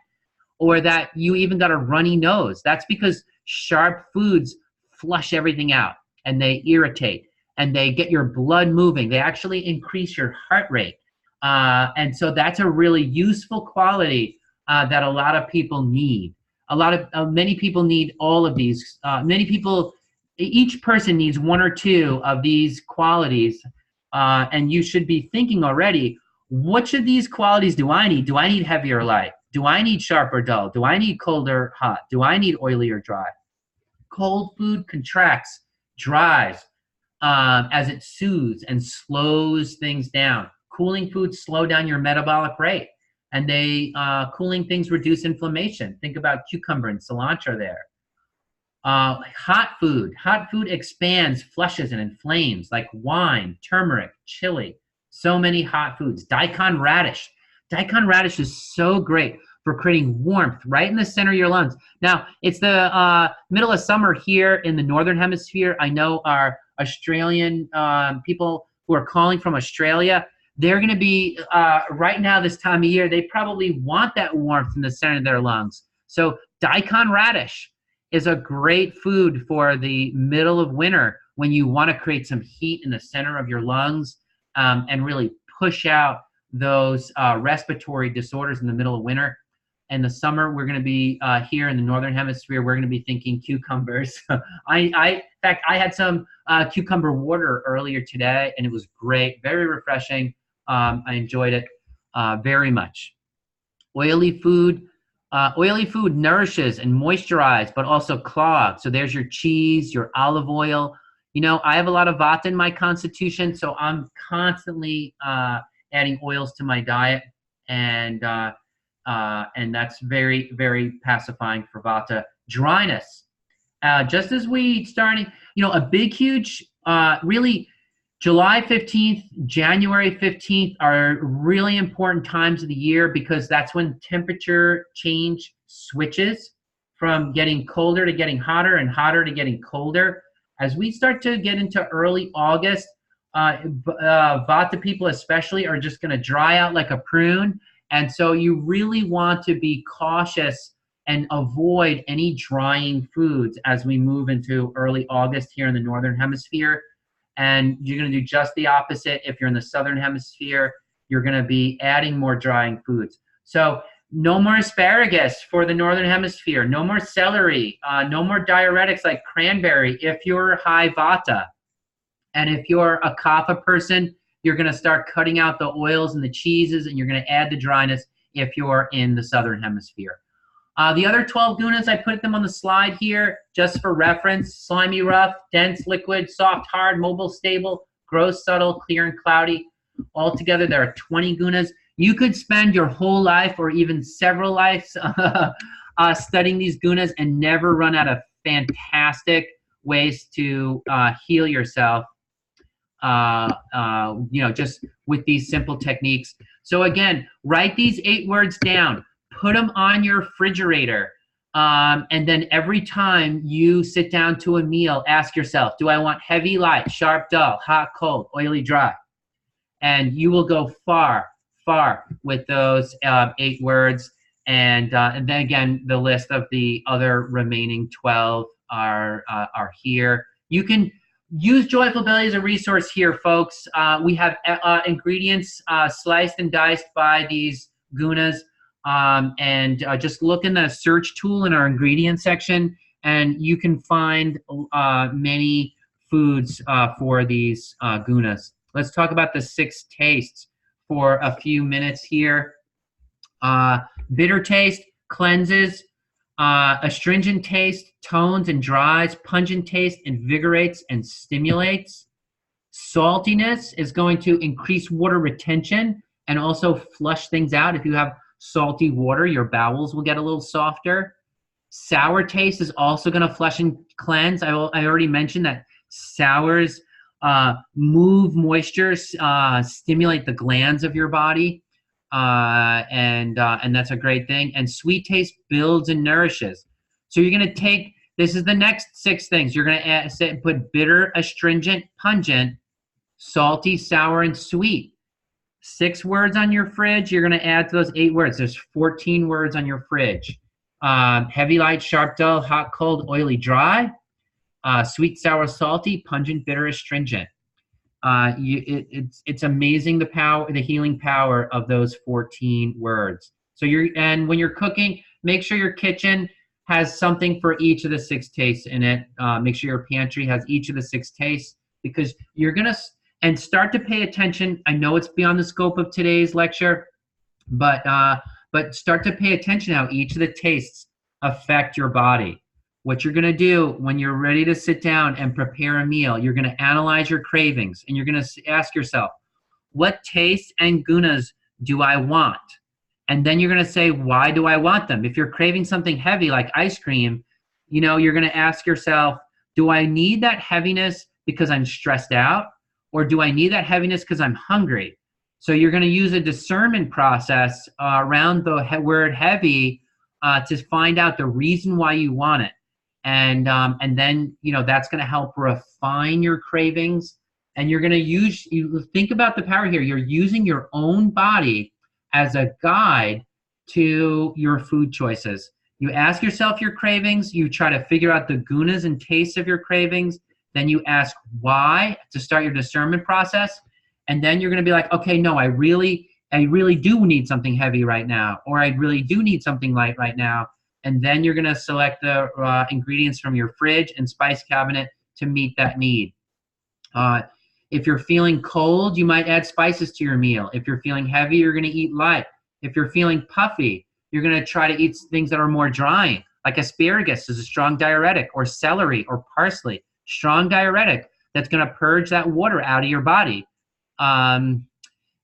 or that you even got a runny nose. That's because sharp foods flush everything out, and they irritate, and they get your blood moving. They actually increase your heart rate. And so that's a really useful quality that a lot of people need. Many people need all of these. Each person needs 1 or 2 of these qualities. And you should be thinking already, which of these qualities do I need? Do I need heavy or light? Do I need sharp or dull? Do I need cold or hot? Do I need oily or dry? Cold food contracts, dries, as it soothes and slows things down. Cooling foods slow down your metabolic rate, and cooling things reduce inflammation. Think about cucumber and cilantro there. Hot food expands, flushes, and inflames, like wine, turmeric, chili. So many hot foods. Daikon radish. Daikon radish is so great for creating warmth right in the center of your lungs. Now, it's the middle of summer here in the Northern Hemisphere. I know our Australian people who are calling from Australia, they're going to be, right now this time of year, they probably want that warmth in the center of their lungs. So daikon radish is a great food for the middle of winter when you want to create some heat in the center of your lungs, and really push out those respiratory disorders in the middle of winter. In the summer, we're going to be here in the Northern Hemisphere, we're going to be thinking cucumbers. In fact, I had some cucumber water earlier today, and it was great, very refreshing. I enjoyed it very much. Oily food nourishes and moisturizes, but also clogs. So there's your cheese, your olive oil. You know, I have a lot of vata in my constitution, so I'm constantly adding oils to my diet, and that's very, very pacifying for vata. Dryness. Just as we starting, a big, huge, really, July 15th, January 15th are really important times of the year, because that's when temperature change switches from getting colder to getting hotter and hotter to getting colder. As we start to get into early August, Vata people especially are just going to dry out like a prune. And so you really want to be cautious and avoid any drying foods as we move into early August here in the Northern Hemisphere. And you're going to do just the opposite if you're in the Southern Hemisphere. You're going to be adding more drying foods. So no more asparagus for the Northern Hemisphere, no more celery, no more diuretics like cranberry if you're high vata. And if you're a kapha person, you're going to start cutting out the oils and the cheeses, and you're going to add the dryness if you're in the Southern Hemisphere. The other 12 gunas, I put them on the slide here just for reference. Slimy, rough, dense, liquid, soft, hard, mobile, stable, gross, subtle, clear, and cloudy. Altogether, there are 20 gunas. You could spend your whole life or even several lives studying these gunas and never run out of fantastic ways to heal yourself, just with these simple techniques. So again, write these 8 words down. Put them on your refrigerator. And then every time you sit down to a meal, ask yourself, do I want heavy, light, sharp, dull, hot, cold, oily, dry? And you will go far, far with those 8 words. And then again, the list of the other remaining 12 are here. You can use Joyful Belly as a resource here, folks. We have ingredients sliced and diced by these gunas. And just look in the search tool in our ingredient section, and you can find many foods for these gunas. Let's talk about the 6 tastes for a few minutes here. Bitter taste cleanses, astringent taste tones and dries, pungent taste invigorates and stimulates. Saltiness is going to increase water retention and also flush things out. If you have salty water, your bowels will get a little softer. Sour taste is also going to flush and cleanse. I already mentioned that sours move moisture, stimulate the glands of your body, and that's a great thing. And sweet taste builds and nourishes. So you're going to take, this is the next 6 things. You're going to put bitter, astringent, pungent, salty, sour, and sweet. 6 words on your fridge, you're going to add to those 8 words. There's 14 words on your fridge. Heavy, light, sharp, dull, hot, cold, oily, dry. Sweet, sour, salty, pungent, bitter, astringent. It's amazing the healing power of those 14 words. So and when you're cooking, make sure your kitchen has something for each of the 6 tastes in it. Make sure your pantry has each of the 6 tastes, because you're going to and start to pay attention. I know it's beyond the scope of today's lecture, but start to pay attention how each of the tastes affect your body. What you're going to do when you're ready to sit down and prepare a meal, you're going to analyze your cravings, and you're going to ask yourself, what tastes and gunas do I want? And then you're going to say, why do I want them? If you're craving something heavy like ice cream, you're going to ask yourself, do I need that heaviness because I'm stressed out? Or do I need that heaviness because I'm hungry? So you're going to use a discernment process around the word heavy to find out the reason why you want it. And then, that's going to help refine your cravings. And you're going to think about the power here. You're using your own body as a guide to your food choices. You ask yourself your cravings. You try to figure out the gunas and tastes of your cravings. Then you ask why to start your discernment process. And then you're going to be like, okay, no, I really do need something heavy right now, or I really do need something light right now. And then you're going to select the ingredients from your fridge and spice cabinet to meet that need. If you're feeling cold, you might add spices to your meal. If you're feeling heavy, you're going to eat light. If you're feeling puffy, you're going to try to eat things that are more drying, like asparagus is a strong diuretic, or celery or parsley. Strong diuretic that's going to purge that water out of your body.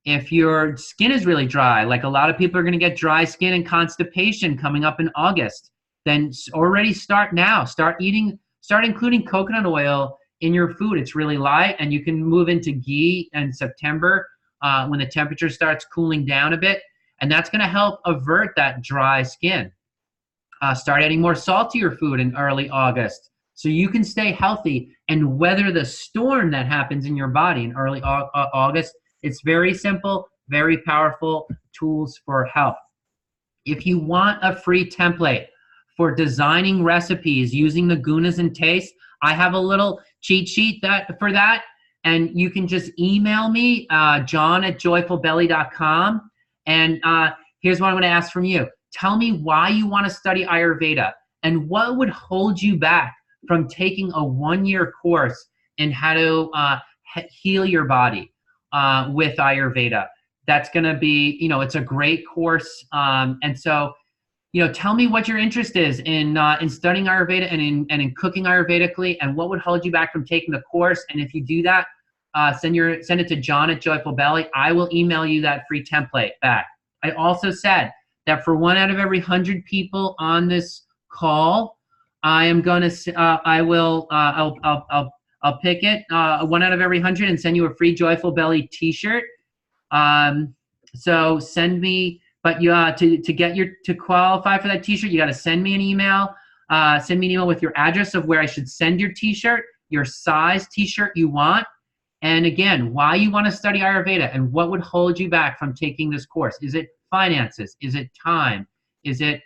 If your skin is really dry, like a lot of people are going to get dry skin and constipation coming up in August, then already start now. Start including coconut oil in your food. It's really light, and you can move into ghee in September when the temperature starts cooling down a bit, and that's going to help avert that dry skin. Start adding more salt to your food in early August, so you can stay healthy and weather the storm that happens in your body in early August. It's very simple, very powerful tools for health. If you want a free template for designing recipes using the gunas and tastes, I have a little cheat sheet for that, and you can just email me, john@joyfulbelly.com, and here's what I'm going to ask from you. Tell me why you want to study Ayurveda and what would hold you back from taking a 1-year course in how to heal your body with Ayurveda. That's going to be, it's a great course. And so, tell me what your interest is in studying Ayurveda and in cooking Ayurvedically, and what would hold you back from taking the course. And if you do that, send it to John at Joyful Belly. I will email you that free template back. I also said that for 1 out of every 100 people on this call, I am going to, I'll pick it 1 out of every 100 and send you a free Joyful Belly T-shirt. So send me, but you to qualify for that T-shirt, you got to send me an email. Send me an email with your address of where I should send your T-shirt, your size T-shirt you want, and again, why you want to study Ayurveda and what would hold you back from taking this course. Is it finances? Is it time? Is it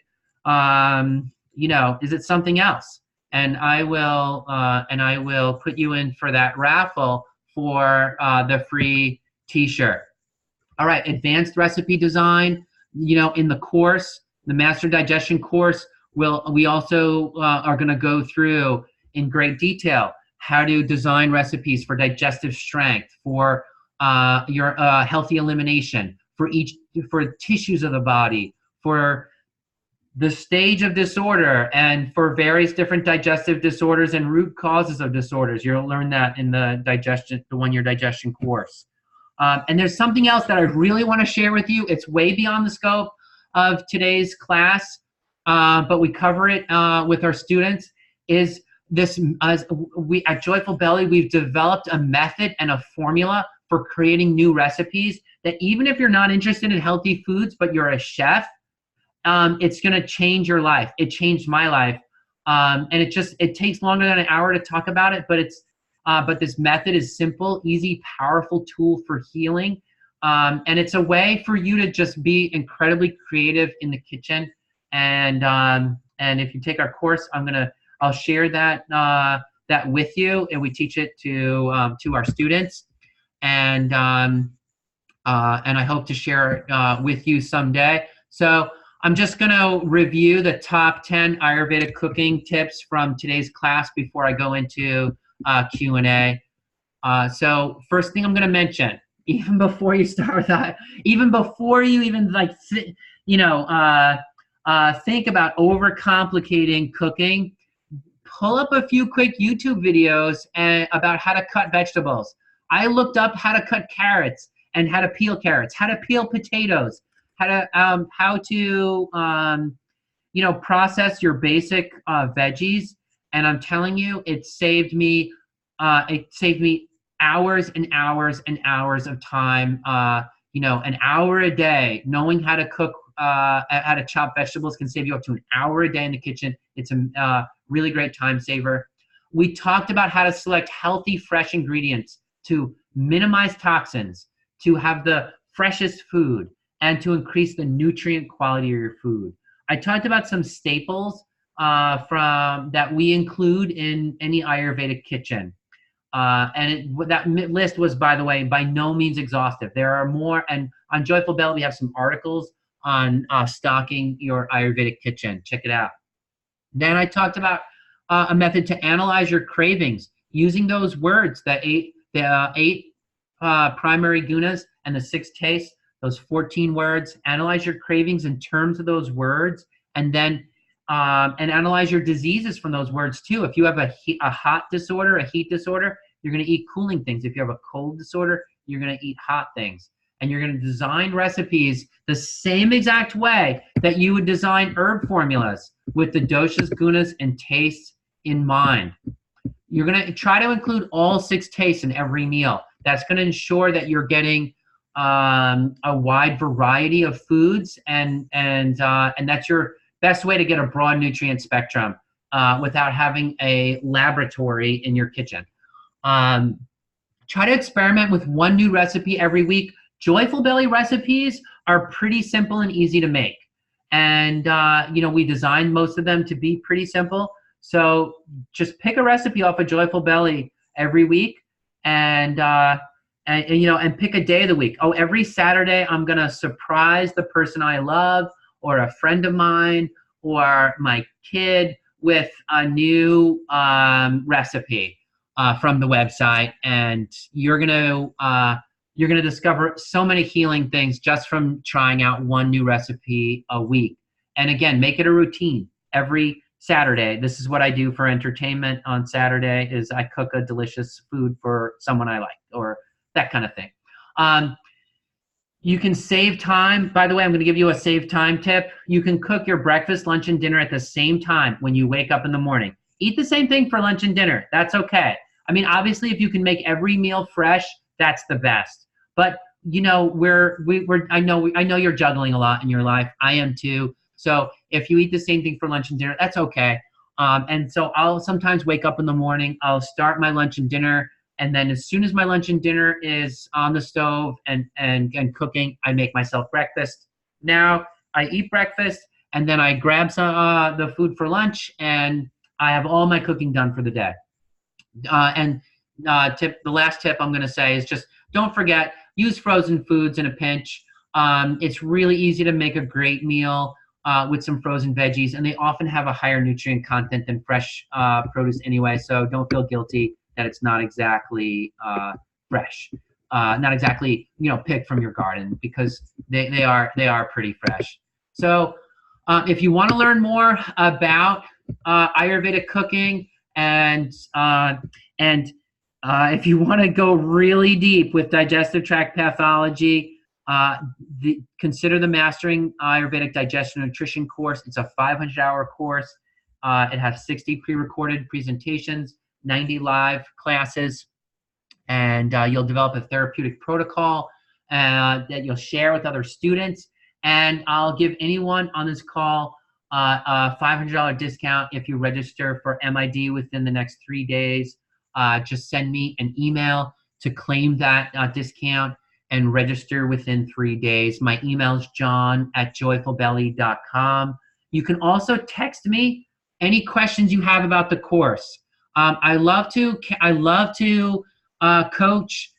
is it something else? And I will put you in for that raffle for the free T-shirt. All right, advanced recipe design. In the course, the Master Digestion course, we also are going to go through in great detail how to design recipes for digestive strength, for your healthy elimination, for tissues of the body, for the stage of disorder, and for various different digestive disorders and root causes of disorders. You'll learn that in the 1-year digestion course. And there's something else that I really want to share with you. It's way beyond the scope of today's class, but we cover it with our students. Is this, we at Joyful Belly, we've developed a method and a formula for creating new recipes that even if you're not interested in healthy foods, but you're a chef, it's going to change your life. It changed my life. And it takes longer than an hour to talk about it, but this method is simple, easy, powerful tool for healing. And it's a way for you to just be incredibly creative in the kitchen. And if you take our course, I'll share that with you, and we teach it to our students. And I hope to share it with you someday. So I'm just going to review the top 10 Ayurvedic cooking tips from today's class before I go into Q&A. So first thing I'm going to mention, even before you start with that, even before you even think about overcomplicating cooking, pull up a few quick YouTube videos about how to cut vegetables. I looked up how to cut carrots and how to peel carrots, how to peel potatoes, how to process your basic veggies. And I'm telling you, it saved me hours and hours and hours of time. An hour a day knowing how to cook, how to chop vegetables can save you up to an hour a day in the kitchen. It's a really great time saver. We talked about how to select healthy, fresh ingredients to minimize toxins, to have the freshest food, and to increase the nutrient quality of your food. I talked about some staples that we include in any Ayurvedic kitchen. That list was, by the way, by no means exhaustive. There are more, and on Joyful Belly, we have some articles on stocking your Ayurvedic kitchen. Check it out. Then I talked about a method to analyze your cravings using those words, the eight primary gunas and the 6 tastes, those 14 words. Analyze your cravings in terms of those words, and then and analyze your diseases from those words too. If you have a hot disorder, a heat disorder, you're going to eat cooling things. If you have a cold disorder, you're going to eat hot things. And you're going to design recipes the same exact way that you would design herb formulas, with the doshas, gunas, and tastes in mind. You're going to try to include all 6 tastes in every meal. That's going to ensure that you're getting a wide variety of foods, and that's your best way to get a broad nutrient spectrum without having a laboratory in your kitchen. Try to experiment with one new recipe every week. Joyful Belly recipes are pretty simple and easy to make. And, we designed most of them to be pretty simple. So just pick a recipe off of Joyful Belly every week and and you know, and pick a day of the week. Oh, every Saturday I'm gonna surprise the person I love, or a friend of mine, or my kid with a new recipe from the website, and you're gonna discover so many healing things just from trying out one new recipe a week. And again, make it a routine every Saturday. This is what I do for entertainment on Saturday: is I cook a delicious food for someone I like, or that kind of thing. You can save time. By the way, I'm going to give you a save time tip. You can cook your breakfast, lunch, and dinner at the same time when you wake up in the morning. Eat the same thing for lunch and dinner. That's okay. I mean, obviously, if you can make every meal fresh, that's the best. But you know, I know you're juggling a lot in your life. I am too. So if you eat the same thing for lunch and dinner, that's okay. And so I'll sometimes wake up in the morning. I'll start my lunch and dinner, and then as soon as my lunch and dinner is on the stove and cooking, I make myself breakfast. Now I eat breakfast, and then I grab some the food for lunch, and I have all my cooking done for the day. The last tip I'm going to say is just don't forget, use frozen foods in a pinch. It's really easy to make a great meal with some frozen veggies, and they often have a higher nutrient content than fresh produce anyway, so don't feel guilty that it's not exactly fresh, not exactly, you know, picked from your garden, because they are pretty fresh. So if you want to learn more about Ayurvedic cooking, and if you want to go really deep with digestive tract pathology, consider the Mastering Ayurvedic Digestion and Nutrition course. It's a 500-hour course. It has 60 pre-recorded presentations, 90 live classes, and you'll develop a therapeutic protocol that you'll share with other students. And I'll give anyone on this call a $500 discount if you register for MID within the next 3 days. Just send me an email to claim that discount and register within 3 days. My email is john@joyfulbelly.com. You can also text me any questions you have about the course. I love to coach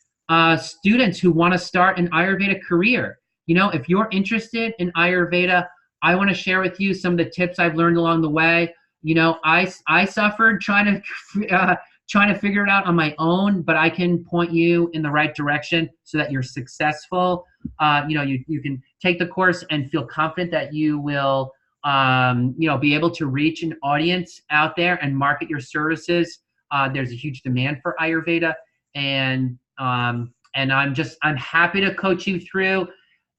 students who want to start an Ayurveda career. You know, if you're interested in Ayurveda, I want to share with you some of the tips I've learned along the way. You know, I suffered trying to figure it out on my own, but I can point you in the right direction so that you're successful. You know, you can take the course and feel confident that you will, you know, be able to reach an audience out there and market your services. There's a huge demand for Ayurveda, and I'm happy to coach you through.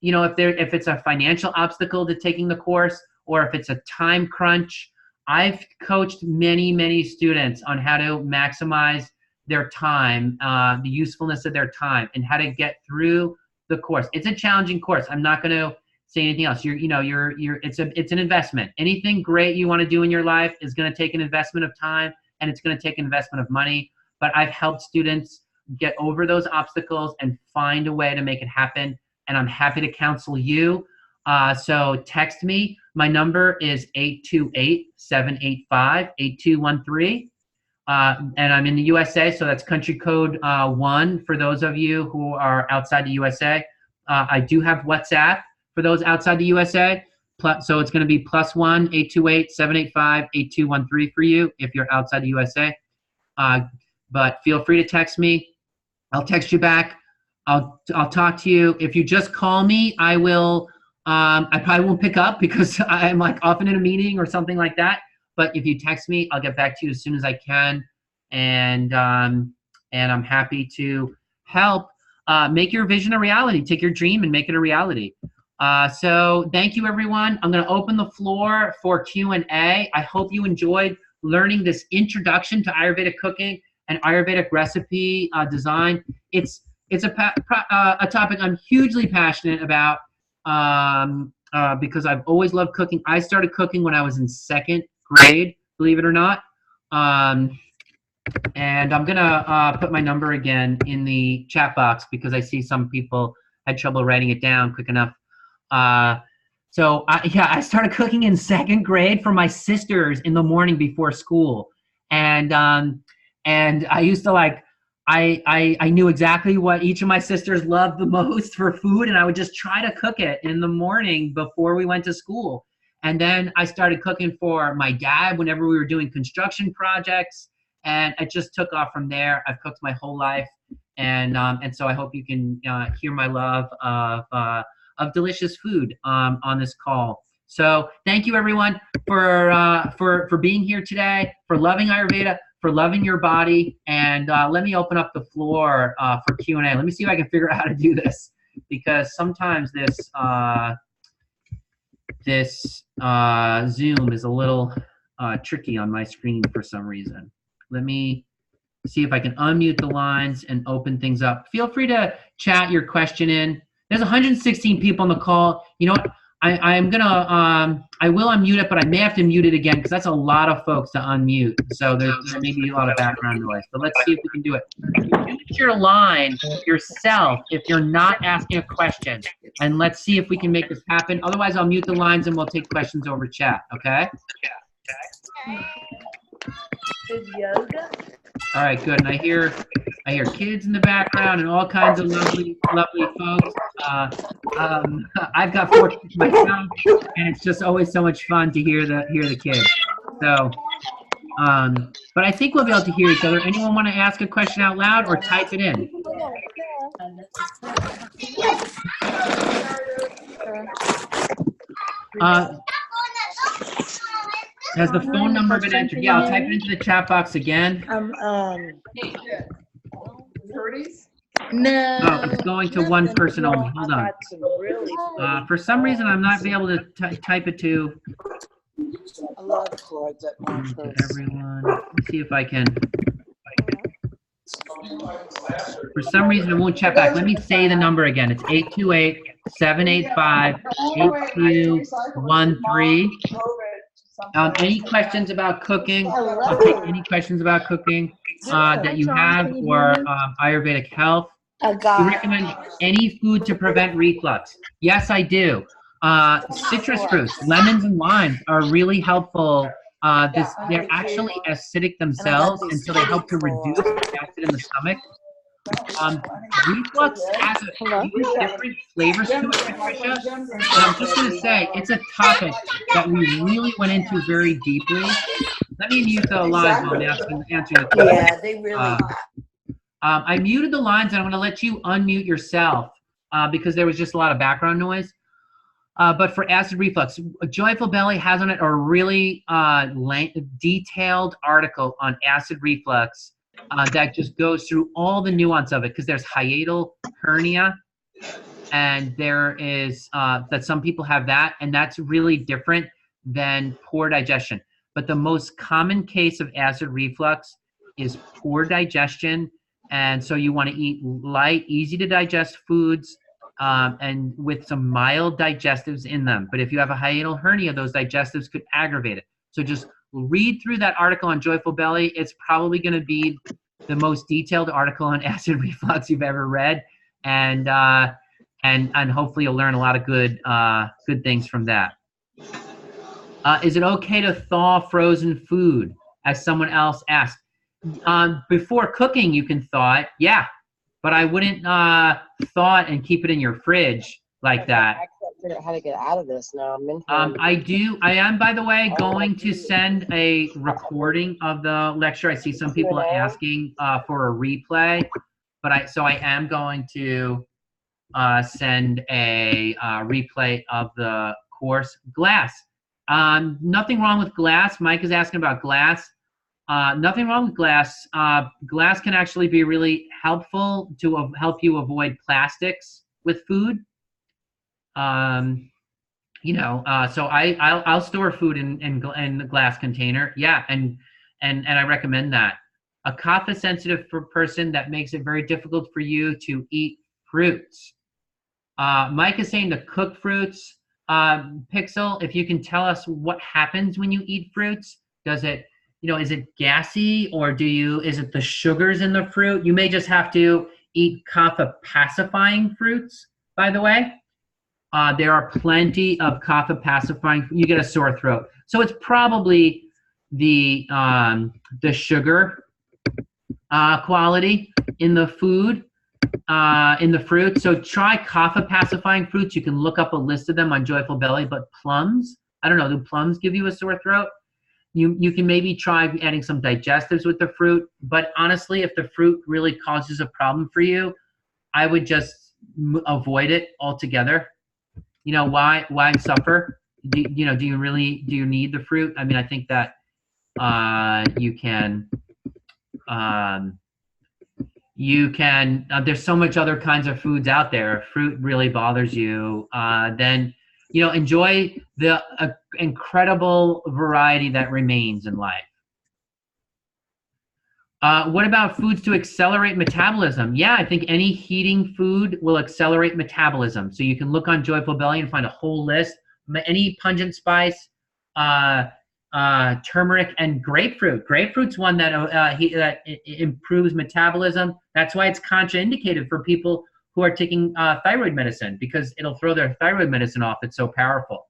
You know, if it's a financial obstacle to taking the course, or if it's a time crunch. I've coached many students on how to maximize their time, the usefulness of their time, and how to get through the course. It's a challenging course. I'm not going to say anything else. It's an investment. Anything great you want to do in your life is going to take an investment of time, and it's going to take an investment of money. But I've helped students get over those obstacles and find a way to make it happen. And I'm happy to counsel you. So text me. My number is 828-785-8213. And I'm in the USA, so that's country code 1 for those of you who are outside the USA. I do have WhatsApp for those outside the USA. So it's going to be +1 828-785-8213 for you if you're outside the USA. But feel free to text me. I'll text you back. I'll talk to you. If you just call me, I will. I probably won't pick up because I'm like often in a meeting or something like that. But if you text me, I'll get back to you as soon as I can, and I'm happy to help make your vision a reality. Take your dream and make it a reality. So thank you, everyone. I'm going to open the floor for Q&A. I hope you enjoyed learning this introduction to Ayurvedic cooking and Ayurvedic recipe design. It's a topic I'm hugely passionate about. Because I've always loved cooking. I started cooking when I was in 2nd grade, believe it or not. And I'm gonna put my number again in the chat box because I see some people had trouble writing it down quick enough. So I started cooking in 2nd grade for my sisters in the morning before school, and I used to I knew exactly what each of my sisters loved the most for food, and I would just try to cook it in the morning before we went to school. And then I started cooking for my dad whenever we were doing construction projects, and it just took off from there. I've cooked my whole life, and so I hope you can hear my love of delicious food on this call. So thank you everyone for being here today, for loving Ayurveda, for loving your body, and let me open up the floor for Q&A. Let me see if I can figure out how to do this, because sometimes this Zoom is a little tricky on my screen for some reason. Let me see if I can unmute the lines and open things up. Feel free to chat your question in. There's 116 people on the call. You know what? I will unmute it, but I may have to mute it again because that's a lot of folks to unmute. So there may be a lot of background noise, but let's see if we can do it. Mute your line yourself if you're not asking a question, and let's see if we can make this happen. Otherwise, I'll mute the lines and we'll take questions over chat, okay? Is yoga? All right, good. And I hear kids in the background and all kinds of lovely folks. I've got 4 kids myself, and it's just always so much fun to hear the kids. So, but I think we'll be able to hear each other. Anyone want to ask a question out loud or type it in? Has the phone number been entered? Yeah, I'll type it into the chat box again. 30s? No. Oh, it's going to one person only. Hold on. For some reason, I'm not able to type it to everyone. Let's see if I can. For some reason, it won't chat back. Let me say the number again. It's 828-785-8213. Any questions about cooking? I'll take any questions about cooking that you have, or Ayurvedic health. Do you recommend any food to prevent reflux? Yes, I do. Citrus fruits, lemons and limes are really helpful. They're actually acidic themselves, and so they help to reduce the acid in the stomach. Reflux has a few different flavors to it, Patricia. And I'm just going to say, it's a topic that we really went into very deeply. Let me mute the lines while I'm answering the question. Yeah, they really. I muted the lines, and I'm going to let you unmute yourself because there was just a lot of background noise. But for acid reflux, Joyful Belly has on it a really detailed article on acid reflux that just goes through all the nuance of it, because there's hiatal hernia, and there is that some people have that, and that's really different than poor digestion. But the most common case of acid reflux is poor digestion, and so you want to eat light, easy to digest foods, and with some mild digestives in them. But if you have a hiatal hernia, those digestives could aggravate it. So just read through that article on Joyful Belly. It's probably going to be the most detailed article on acid reflux you've ever read, and hopefully you'll learn a lot of good things from that. Is it okay to thaw frozen food, as someone else asked? Before cooking, you can thaw it, yeah, but I wouldn't thaw it and keep it in your fridge like that. I can't figure out how to get out of this now. I am, by the way, going to send a recording of the lecture. I see some people asking for a replay, but so I am going to send a replay of the course. Glass. Nothing wrong with glass. Mike is asking about glass. Nothing wrong with glass. Glass can actually be really helpful to help you avoid plastics with food. So I'll store food in the glass container. Yeah, and I recommend that. A kapha sensitive person, that makes it very difficult for you to eat fruits. Mike is saying to cook fruits. Pixel, if you can tell us what happens when you eat fruits. Does it, is it gassy, or is it the sugars in the fruit? You may just have to eat kapha pacifying fruits, by the way. There are plenty of kapha pacifying. You get a sore throat, so it's probably the sugar quality. in the food, in the fruit. So try kapha pacifying fruits. You can look up a list of them on Joyful Belly. But plums, I don't know, do plums give you a sore throat? You can maybe try adding some digestives with the fruit. But honestly, if the fruit really causes a problem for you, I would just avoid it altogether. You know, why suffer? Do you need the fruit? I mean, I think that you can there's so much other kinds of foods out there. If fruit really bothers you, then enjoy the incredible variety that remains in life. What about foods to accelerate metabolism? Yeah, I think any heating food will accelerate metabolism. So you can look on Joyful Belly and find a whole list. Any pungent spice, turmeric, and grapefruit. Grapefruit's one that improves metabolism. That's why it's contraindicated for people who are taking thyroid medicine, because it'll throw their thyroid medicine off. It's so powerful.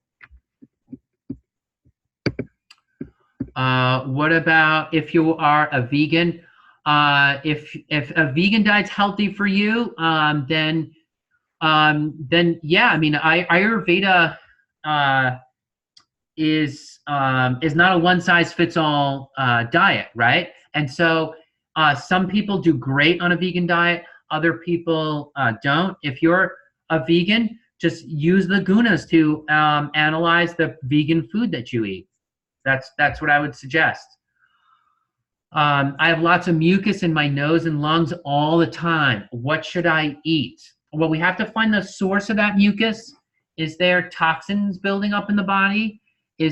What about if you are a vegan? If a vegan diet's healthy for you, then yeah, I mean, Ayurveda is not a one-size-fits-all diet, right? And so some people do great on a vegan diet, other people don't. If you're a vegan, just use the Gunas to analyze the vegan food that you eat. That's what I would suggest. I have lots of mucus in my nose and lungs all the time. What should I eat? Well, we have to find the source of that mucus. Is there toxins building up in the body? Do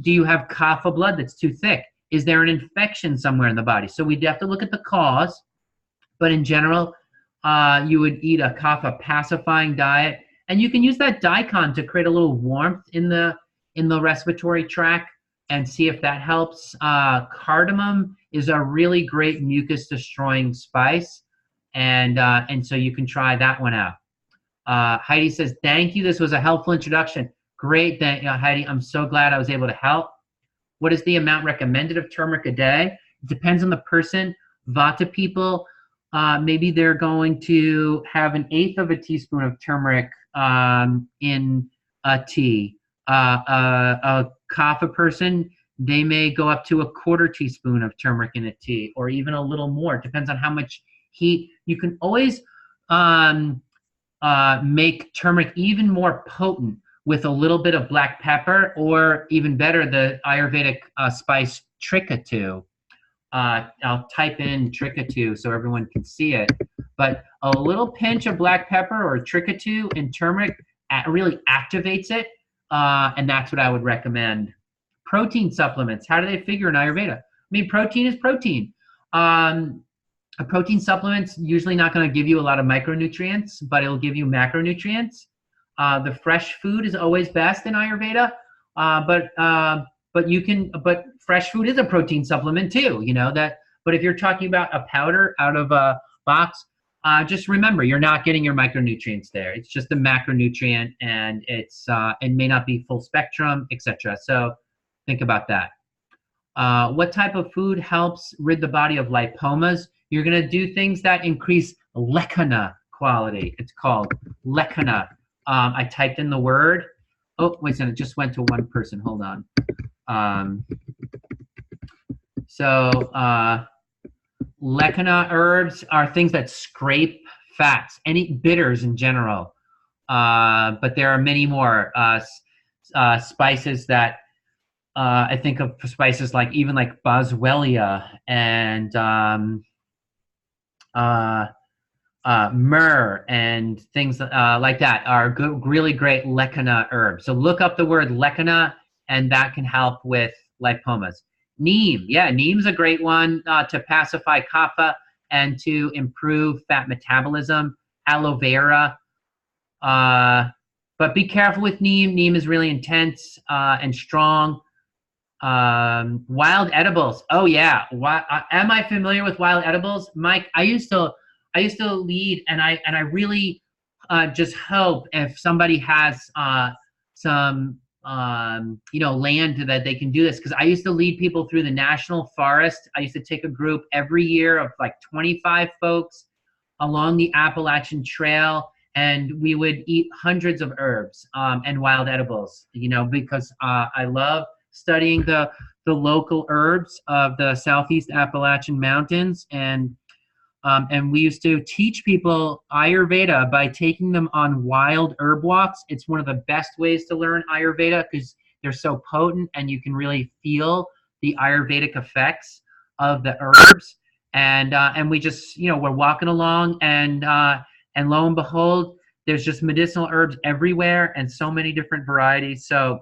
you have kapha blood that's too thick? Is there an infection somewhere in the body? So we'd have to look at the cause. But in general, you would eat a kapha pacifying diet, and you can use that daikon to create a little warmth in the respiratory tract and see if that helps. Cardamom is a really great mucus destroying spice, and so you can try that one out. Heidi says, thank you. This was a helpful introduction. Great, Heidi. I'm so glad I was able to help. What is the amount recommended of turmeric a day? It depends on the person. Vata people, maybe they're going to have 1/8 of a teaspoon of turmeric in a tea. A kapha person, they may go up to 1/4 teaspoon of turmeric in a tea, or even a little more. It depends on how much heat. You can always make turmeric even more potent with a little bit of black pepper, or even better, the Ayurvedic spice trikatu. I'll type in trikatu so everyone can see it. But a little pinch of black pepper or trikatu and turmeric really activates it, and that's what I would recommend. Protein supplements, how do they figure in Ayurveda? I mean, protein is protein. A protein supplement's usually not going to give you a lot of micronutrients, but it'll give you macronutrients. The fresh food is always best in Ayurveda, but fresh food is a protein supplement too, but if you're talking about a powder out of a box, just remember, you're not getting your micronutrients there. It's just a macronutrient, and it may not be full spectrum, etc. So think about that. What type of food helps rid the body of lipomas? You're going to do things that increase lekana quality. It's called lekana. I typed in the word. Oh, wait a second. It just went to one person. Hold on. Lekana herbs are things that scrape fats, any bitters in general. But there are many more spices that I think of spices like boswellia and myrrh and things like that are good, really great lekana herbs. So look up the word lekana, and that can help with lipomas. Neem, yeah, neem's a great one to pacify kapha and to improve fat metabolism. Aloe vera, but be careful with neem. Neem is really intense and strong. Wild edibles. Oh yeah, am I familiar with wild edibles, Mike? I used to lead, and I really just hope if somebody has some land that they can do this. Because I used to lead people through the national forest. I used to take a group every year of like 25 folks along the Appalachian Trail, and we would eat hundreds of herbs and wild edibles, because I love studying the local herbs of the Southeast Appalachian Mountains. And we used to teach people Ayurveda by taking them on wild herb walks. It's one of the best ways to learn Ayurveda because they're so potent and you can really feel the Ayurvedic effects of the herbs. And we just, we're walking along and lo and behold, there's just medicinal herbs everywhere and so many different varieties. So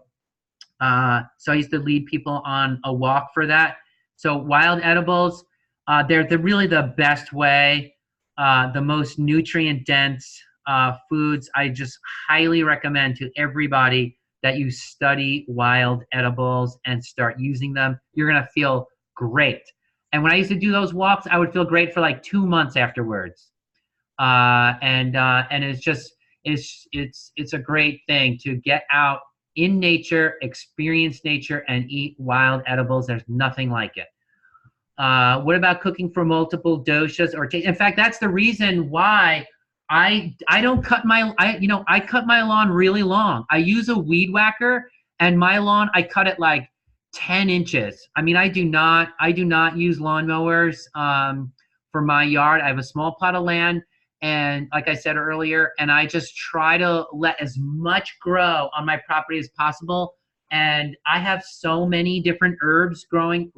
I used to lead people on a walk for that. So wild edibles, they're really the best way, the most nutrient dense foods. I just highly recommend to everybody that you study wild edibles and start using them. You're going to feel great. And when I used to do those walks, I would feel great for like 2 months afterwards. And it's just, it's a great thing to get out in nature, experience nature, and eat wild edibles. There's nothing like it. What about cooking for multiple doshas or in fact, that's the reason why I don't cut I cut my lawn really long. I use a weed whacker, and my lawn, I cut it like 10 inches. I mean, I do not use lawnmowers for my yard. I have a small plot of land, and like I said earlier, and I just try to let as much grow on my property as possible. And I have so many different herbs growing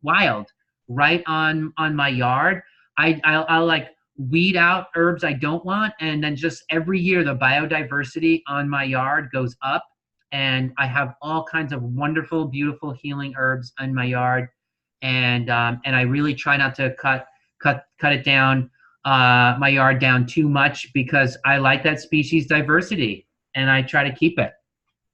wild right on my yard. I'll like weed out herbs I don't want, and then just every year the biodiversity on my yard goes up, and I have all kinds of wonderful, beautiful, healing herbs in my yard. And I really try not to cut it down, my yard down too much, because I like that species diversity and I try to keep it.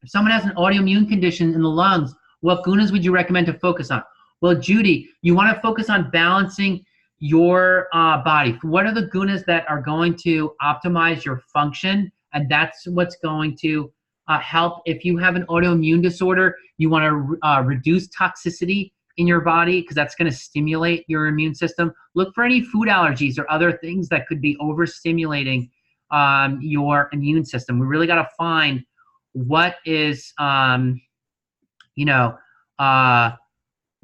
If someone has an autoimmune condition in the lungs, what gunas would you recommend to focus on? Well, Judy, you want to focus on balancing your body. What are the gunas that are going to optimize your function? And that's what's going to help. If you have an autoimmune disorder, you want to reduce toxicity in your body, because that's going to stimulate your immune system. Look for any food allergies or other things that could be overstimulating your immune system. We really got to find what is,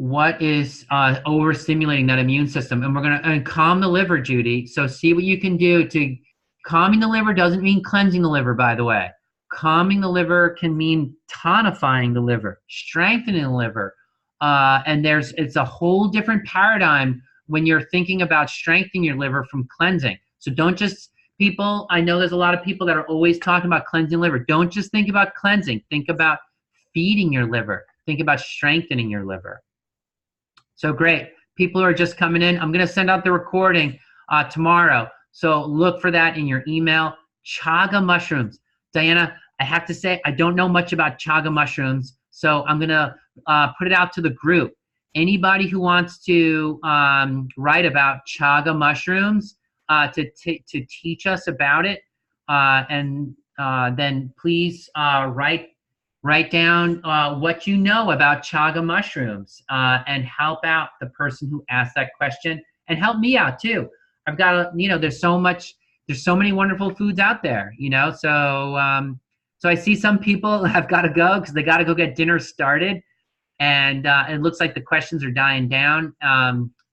what is overstimulating that immune system. And we're going to calm the liver, Judy. So see what you can do to calming the liver. Doesn't mean cleansing the liver, by the way. Calming the liver can mean tonifying the liver, strengthening the liver. And it's a whole different paradigm when you're thinking about strengthening your liver from cleansing. So don't just, I know there's a lot of people that are always talking about cleansing liver. Don't just think about cleansing. Think about feeding your liver. Think about strengthening your liver. So great. People are just coming in. I'm going to send out the recording tomorrow. So look for that in your email. Chaga mushrooms. Diana, I have to say, I don't know much about chaga mushrooms. So I'm going to put it out to the group. Anybody who wants to write about chaga mushrooms to teach us about it, and then please write down what you know about chaga mushrooms, and help out the person who asked that question, and help me out too. I've got there's so many wonderful foods out there, so I see some people have got to go because they got to go get dinner started. And it looks like the questions are dying down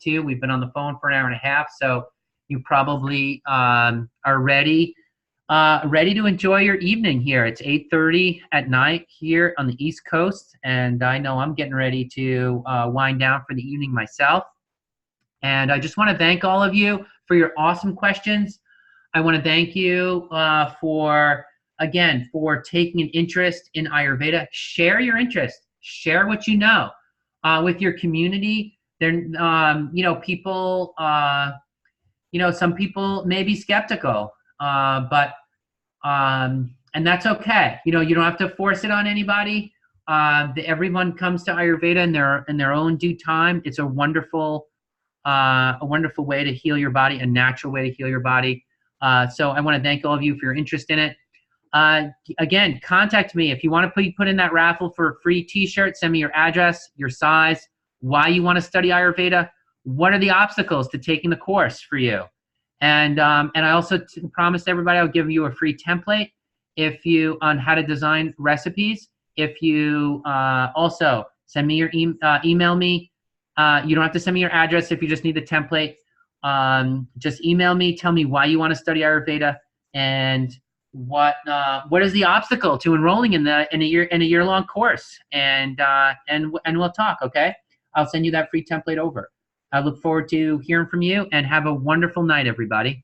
too. We've been on the phone for an hour and a half, so you probably are ready to enjoy your evening here. It's 8:30 at night here on the East Coast, and I know I'm getting ready to wind down for the evening myself. And I just want to thank all of you for your awesome questions. I want to thank you for taking an interest in Ayurveda. Share your interest. Share what you know with your community. People, some people may be skeptical, but and that's okay. You don't have to force it on anybody. Everyone comes to Ayurveda in their own due time. It's a wonderful way to heal your body, a natural way to heal your body. So I want to thank all of you for your interest in it. Again, contact me if you want to put in that raffle for a free T-shirt. Send me your address, your size, why you want to study Ayurveda, what are the obstacles to taking the course for you, and I also promised everybody I'll give you a free template on how to design recipes. If you also send me your email me. You don't have to send me your address if you just need the template. Just email me. Tell me why you want to study Ayurveda and what is the obstacle to enrolling in a year-long course, and we'll talk. Okay, I'll send you that free template over. I look forward to hearing from you, and have a wonderful night, everybody.